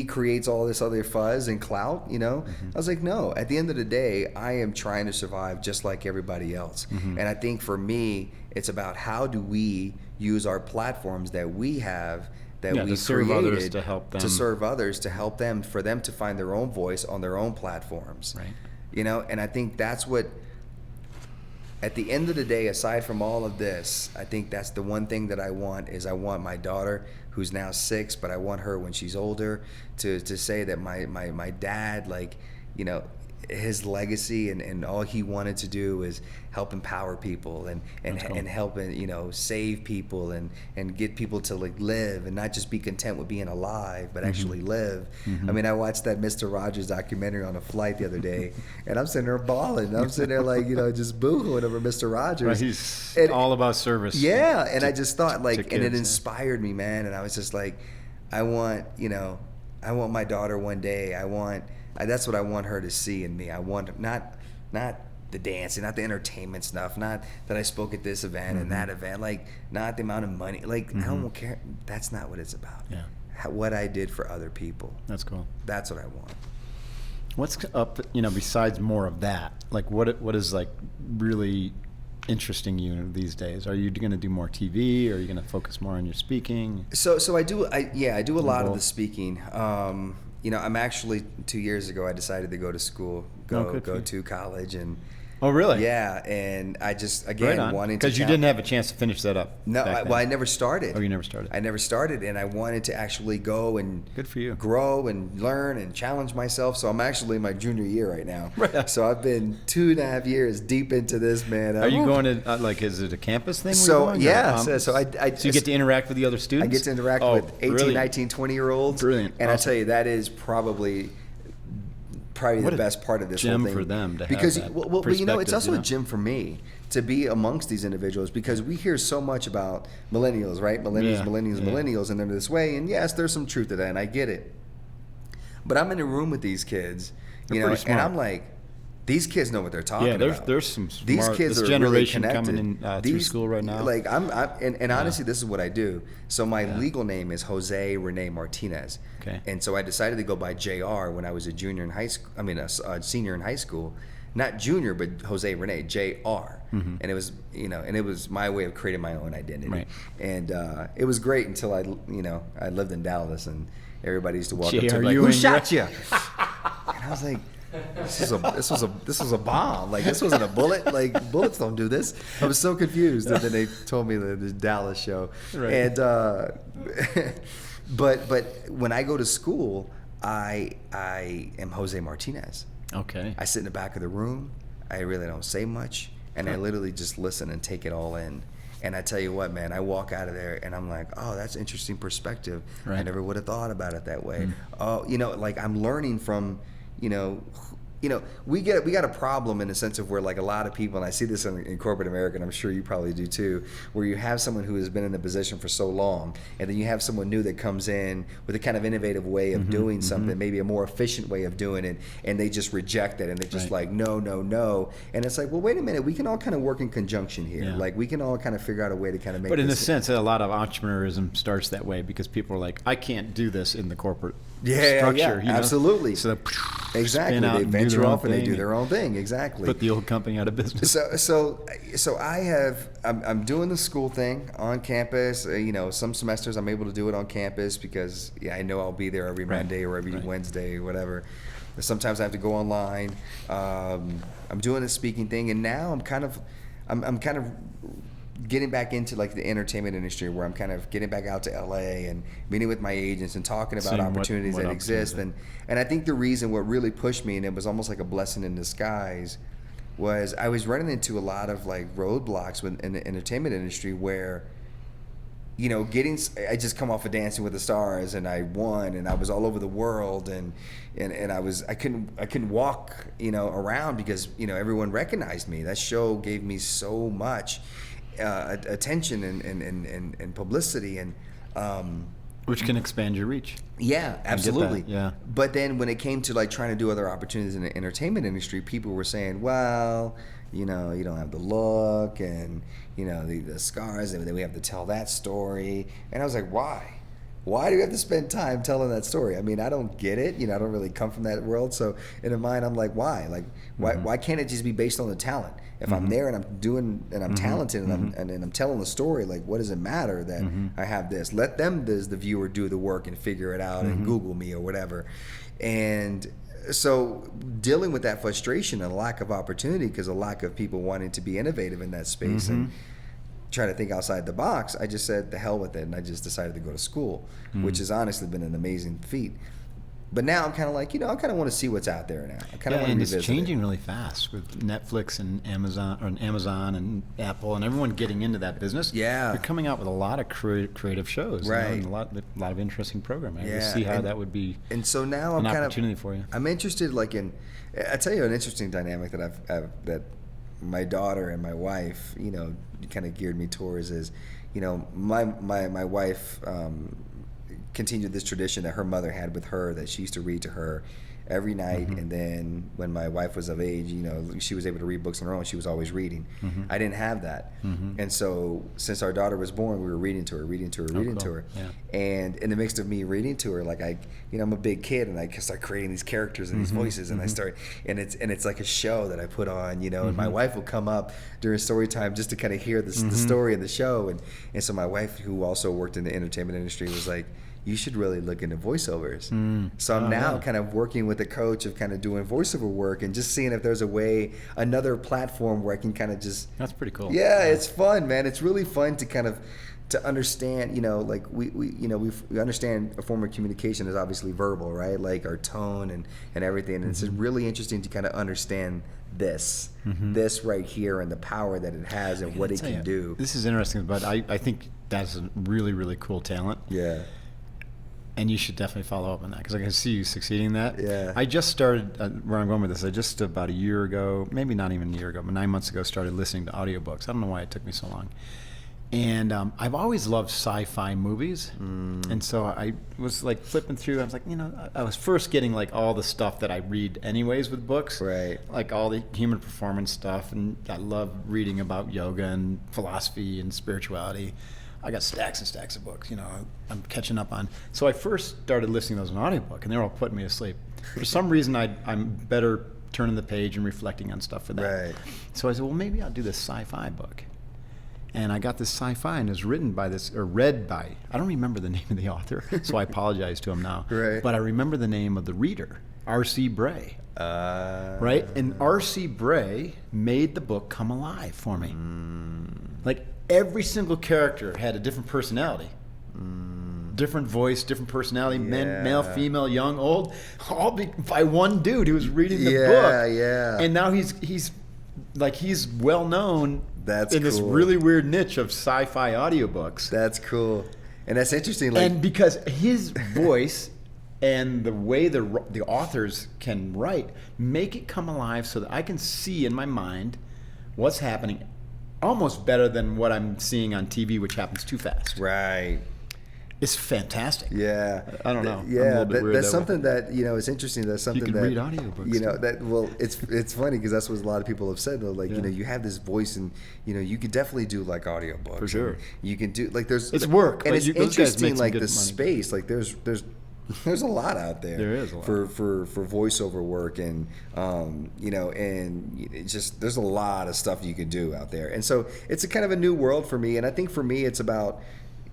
creates all this other fuzz and clout, you know? I was like, no, at the end of the day, I am trying to survive just like everybody else. And I think for me, it's about how do we use our platforms that we have, that we serve created others, to help them, to serve others, to help them, for them to find their own voice on their own platforms. Right. You know, and I think that's what, at the end of the day, aside from all of this, I think that's the one thing that I want, is I want my daughter, who's now 6, but I want her when she's older to say that my dad, like, you know, his legacy and all he wanted to do is help empower people and help, you know, save people and get people to like live and not just be content with being alive, but actually live. I mean, I watched that Mr. Rogers documentary on a flight the other day, and I'm sitting there bawling. I'm sitting there like, you know, just boohooing over Mr. Rogers. Right, he's all about service. Yeah, and I just thought like, kids, and it inspired me, man. And I was just like, I want my daughter one day. That's what I want her to see in me. I want not the dancing, not the entertainment stuff, not that I spoke at this event and that event, like not the amount of money. Like I don't care. That's not what it's about. Yeah. What I did for other people. That's cool. That's what I want. What's up, you know, besides more of that? Like what is like really interesting you these days? Are you going to do more TV? Or are you going to focus more on your speaking? So I do a lot of the speaking. You know, I'm actually 2 years ago I decided to go to school, go to college, and oh really? Yeah, and I just again wanted to, because you didn't have a chance to finish that up. No, I never started. Oh, you never started. I never started, and I wanted to actually go and good for you, grow and learn and challenge myself. So I'm actually in my junior year right now. Right. So I've been 2.5 years deep into this, man. Are you going to like? Is it a campus thing? So yeah, so I so you get to interact with the other students. I get to interact with 18, 19, 20-year-olds. Brilliant. And awesome. I tell you, that is probably the best part of this whole thing. Gym for them to because have that well, you know, it's also a gym for me to be amongst these individuals, because we hear so much about millennials, right? Millennials, and they're this way. And yes, there's some truth to that, and I get it. But I'm in a room with these kids, you know, and I'm like, these kids know what they're talking about. There's some smart. These kids this are generation really connected. Coming in through school right now. Like and honestly, this is what I do. So my legal name is Jose Rene Martinez. Okay. And so I decided to go by JR when I was a junior in high school. I mean, a senior in high school, not junior, but Jose Rene, JR. And it was, you know, and it was my way of creating my own identity. Right. And it was great until I lived in Dallas, and everybody used to walk up to me like, "Who shot you?" And I was like, This was a bomb. Like, this wasn't a bullet. Like, bullets don't do this. I was so confused. And then they told me the Dallas show. Right. And but when I go to school, I am Jose Martinez. Okay. I sit in the back of the room. I really don't say much, and I literally just listen and take it all in. And I tell you what, man, I walk out of there and I'm like, oh, that's interesting perspective. Right. I never would have thought about it that way. Oh, you know, like I'm learning from, you know, we got a problem in the sense of where, like, a lot of people, and I see this in corporate America, and I'm sure you probably do too, where you have someone who has been in a position for so long, and then you have someone new that comes in with a kind of innovative way of doing something, maybe a more efficient way of doing it, and they just reject it, and they're just like, no, and it's like, well, wait a minute, we can all kind of work in conjunction here. Yeah. Like, we can all kind of figure out a way to kind of make. But in a sense, a lot of entrepreneurism starts that way, because people are like, I can't do this in the corporate structure. Yeah, you know? Absolutely. So exactly, they venture off and they do their own thing. Exactly. Put the old company out of business. So I'm doing the school thing on campus. You know, some semesters I'm able to do it on campus because I know I'll be there every Monday or every Wednesday or whatever. Sometimes I have to go online. I'm doing the speaking thing, and now I'm kind of getting back into like the entertainment industry, where I'm kind of getting back out to LA and meeting with my agents and talking about opportunities that exist. And I think the reason what really pushed me, and it was almost like a blessing in disguise, was I was running into a lot of like roadblocks in the entertainment industry where, you know, I just come off of Dancing with the Stars and I won and I was all over the world and I couldn't walk, you know, around because, you know, everyone recognized me. That show gave me so much. attention and publicity and which can expand your reach. Yeah, absolutely. Yeah. But then when it came to like trying to do other opportunities in the entertainment industry, people were saying, well, you know, you don't have the look and, you know, the scars, and then we have to tell that story. And I was like, why? Why do we have to spend time telling that story? I mean, I don't get it. You know, I don't really come from that world. So in my mind, I'm like, why? Like, why can't it just be based on the talent? If I'm there and I'm doing and I'm talented and I'm telling the story, like, what does it matter that I have this? Let them, as the viewer, do the work and figure it out and Google me or whatever. And so dealing with that frustration and lack of opportunity, because a lack of people wanting to be innovative in that space and try to think outside the box, I just said the hell with it, and I just decided to go to school, which has honestly been an amazing feat. But now I'm kind of like, you know, I kind of want to see what's out there now. I kind of want to revisit it's changing really fast with Netflix and Amazon and Apple and everyone getting into that business. Yeah, they're coming out with a lot of creative shows, right? You know, and a lot of interesting programming. Yeah, I see how that would be. And so now an opportunity for you. I'm interested, like I tell you, an interesting dynamic that that my daughter and my wife, you know, kind of geared me towards is, you know, my wife continued this tradition that her mother had with her, that she used to read to her every night. And then when my wife was of age, you know, she was able to read books on her own. She was always reading. I didn't have that. And so since our daughter was born, we were reading to her. Yeah. And in the mix of me reading to her, like I'm a big kid, and I start creating these characters and these voices, and I start, and it's like a show that I put on, you know, and my wife will come up during story time just to kind of hear the story of the show. And so my wife, who also worked in the entertainment industry, was like, you should really look into voiceovers. So I'm now kind of working with a coach of kind of doing voiceover work and just seeing if there's a way, another platform where I can kind of just. That's pretty cool. Yeah, it's fun, man. It's really fun to kind of to understand, you know, like we understand a form of communication is obviously verbal, right? Like our tone and everything. And it's really interesting to kind of understand this right here and the power that it has and what it can do. This is interesting, but I think that's a really, really cool talent. Yeah. And you should definitely follow up on that, because I can see you succeeding in that. Yeah. I just started, where I'm going with this, I just about a year ago, maybe not even a year ago, but 9 months ago, started listening to audiobooks. I don't know why it took me so long. And I've always loved sci-fi movies. And so I was like flipping through. I was like, you know, I was first getting like all the stuff that I read anyways with books. Right. Like all the human performance stuff. And I love reading about yoga and philosophy and spirituality. I got stacks and stacks of books, you know, I'm catching up on. So I first started listening to those in audiobook, and they were all putting me to sleep. For some reason, I'm better turning the page and reflecting on stuff for that. Right. So I said, well, maybe I'll do this sci-fi book. And I got this sci-fi, and it was read by, I don't remember the name of the author, so I apologize to him now. Right. But I remember the name of the reader, R.C. Bray. Right? And R.C. Bray made the book come alive for me. Like, every single character had a different personality. Different voice, different personality, male, female, young, old, all by one dude who was reading the book. Yeah. And now he's well known in this really weird niche of sci-fi audiobooks. That's cool. And that's interesting. Like, and because his voice and the way the authors can write make it come alive so that I can see in my mind what's happening almost better than what I'm seeing on TV, which happens too fast. Right. It's fantastic. Yeah. I don't know. Yeah, that's something that, you know, it's interesting. That's something you that read audiobooks. You know, it's funny because that's what a lot of people have said. Though, like, you know, you have this voice, and you know, you could definitely do like audiobooks. For sure. You can do like it's work, and it's interesting. Like the money. space, like there's a lot out there. There is a lot for voiceover work, and you know, and it's just there's a lot of stuff you can do out there, and so it's a kind of a new world for me. And I think for me, it's about,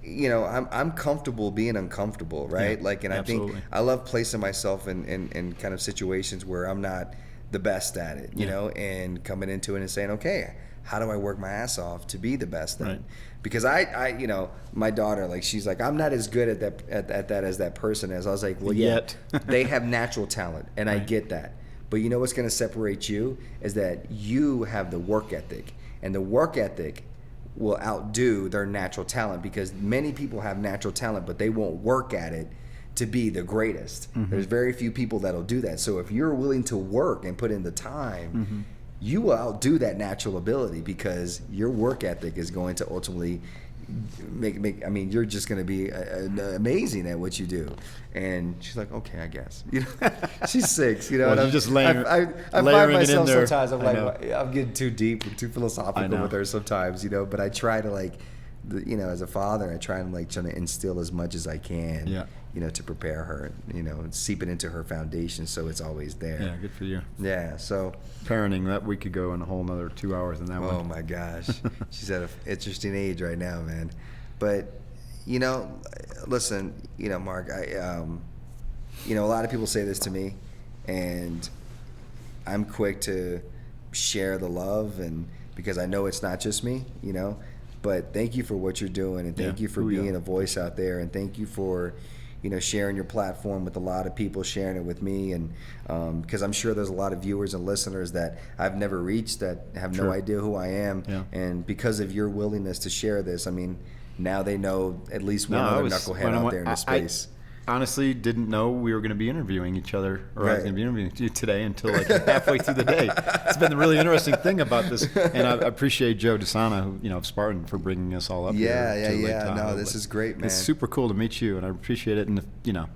you know, I'm comfortable being uncomfortable, right? Yeah, like, and absolutely. I think I love placing myself in kind of situations where I'm not the best at it, you know, and coming into it and saying, okay, how do I work my ass off to be the best at it? Because I, you know, my daughter, like, she's like, I'm not as good at that as that person is. I was like, well, they have natural talent, and I get that. But you know what's going to separate you is that you have the work ethic, and the work ethic will outdo their natural talent, because many people have natural talent, but they won't work at it to be the greatest. There's very few people that'll do that. So if you're willing to work and put in the time, you will outdo that natural ability because your work ethic is going to ultimately make. I mean, you're just going to be amazing at what you do. And she's like, okay, I guess. You know, she's 6. You know, well, you just I find myself in there. Sometimes I'm like, I'm getting too deep, or too philosophical with her sometimes. You know, but I try to like, you know, as a father, I try to instill as much as I can. Yeah. You know, to prepare her, you know, and seep it into her foundation so it's always there. Yeah, good for you. Yeah, so. Parenting, that we could go in a whole nother 2 hours in that one. Oh my gosh. She's at an interesting age right now, man. But, you know, listen, you know, Mark, you know, a lot of people say this to me, and I'm quick to share the love, and because I know it's not just me, you know, but thank you for what you're doing, and thank you for being a voice out there, and thank you for, you know, sharing your platform with a lot of people, sharing it with me, and because I'm sure there's a lot of viewers and listeners that I've never reached that have no idea who I am, and because of your willingness to share this, I mean, now they know at least one other knucklehead out there in the space. I honestly didn't know we were going to be interviewing each other, or I was going to be interviewing you today until like halfway through the day. It's been the really interesting thing about this, and I appreciate Joe DeSana, who, you know, of Spartan, for bringing us all up here. Yeah. No, this is great, man. It's super cool to meet you, and I appreciate it. And if, you know,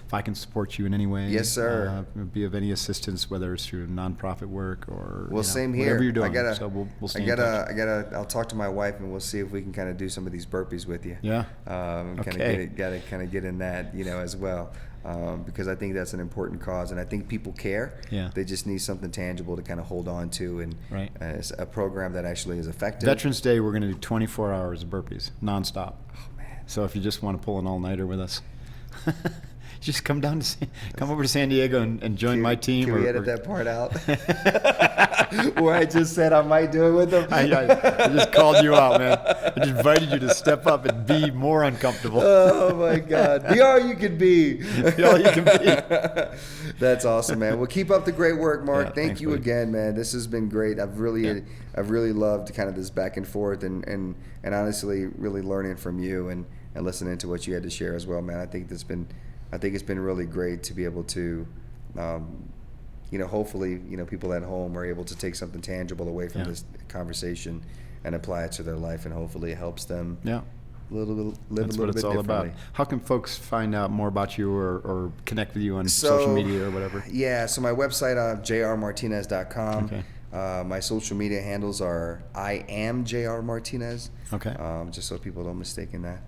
if I can support you in any way, yes, sir, be of any assistance, whether it's through nonprofit work or same here. Whatever you're doing. So we'll stay in touch. I'll talk to my wife, and we'll see if we can kind of do some of these burpees with you. Yeah. Gotta kind of get in that, you know, as well. Because I think that's an important cause, and I think people care. Yeah. They just need something tangible to kind of hold on to, and it's a program that actually is effective. Veterans Day, we're going to do 24 hours of burpees, nonstop. Oh man! So if you just want to pull an all-nighter with us, just come over to San Diego and join my team. Can we edit that part out? Where I just said I might do it with them. I just called you out, man. I just invited you to step up and be more uncomfortable. Oh my God! Be all you can be. Be all you can be. That's awesome, man. Well, keep up the great work, Mark. Yeah, Thank you again, man. This has been great. I've really loved kind of this back and forth, and honestly, really learning from you and listening to what you had to share as well, man. I think it's been really great to be able to, you know, hopefully, you know, people at home are able to take something tangible away from this conversation and apply it to their life, and hopefully it helps them live a little bit differently. That's what it's all about. How can folks find out more about you or connect with you on social media or whatever? Yeah, so my website, jrmartinez.com. Okay. My social media handles are I am JR Martinez. Okay. Just so people don't mistake that.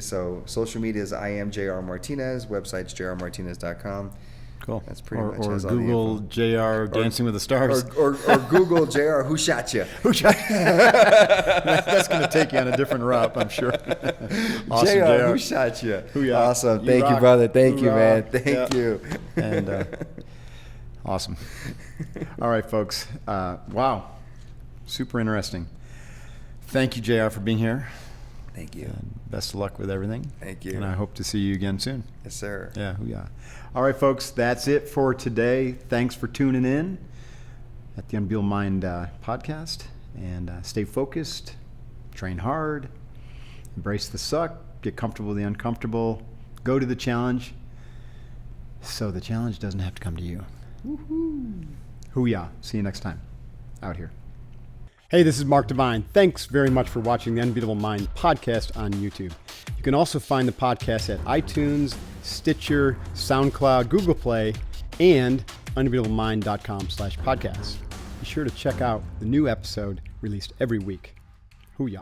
So social media is I am JR Martinez. Website's jrmartinez.com. Cool. That's pretty much or Google JR Dancing with the Stars. Or Google JR Who Shot You. Who shot you? That's going to take you on a different route, I'm sure. Awesome, JR Who Shot You. Hoo-yah. Awesome. Thank you, brother. Thank you, man. Thank you. And awesome. All right, folks. Wow. Super interesting. Thank you, JR, for being here. Thank you. And best of luck with everything. Thank you. And I hope to see you again soon. Yes, sir. Yeah. All right, folks. That's it for today. Thanks for tuning in at the Unbeatable Mind podcast. And stay focused, train hard, embrace the suck, get comfortable with the uncomfortable, go to the challenge so the challenge doesn't have to come to you. Woohoo. Hoo-yah. See you next time. Out here. Hey, this is Mark Devine. Thanks very much for watching the Unbeatable Mind podcast on YouTube. You can also find the podcast at iTunes, Stitcher, SoundCloud, Google Play, and unbeatablemind.com/podcast. Be sure to check out the new episode released every week. Hoo-yah.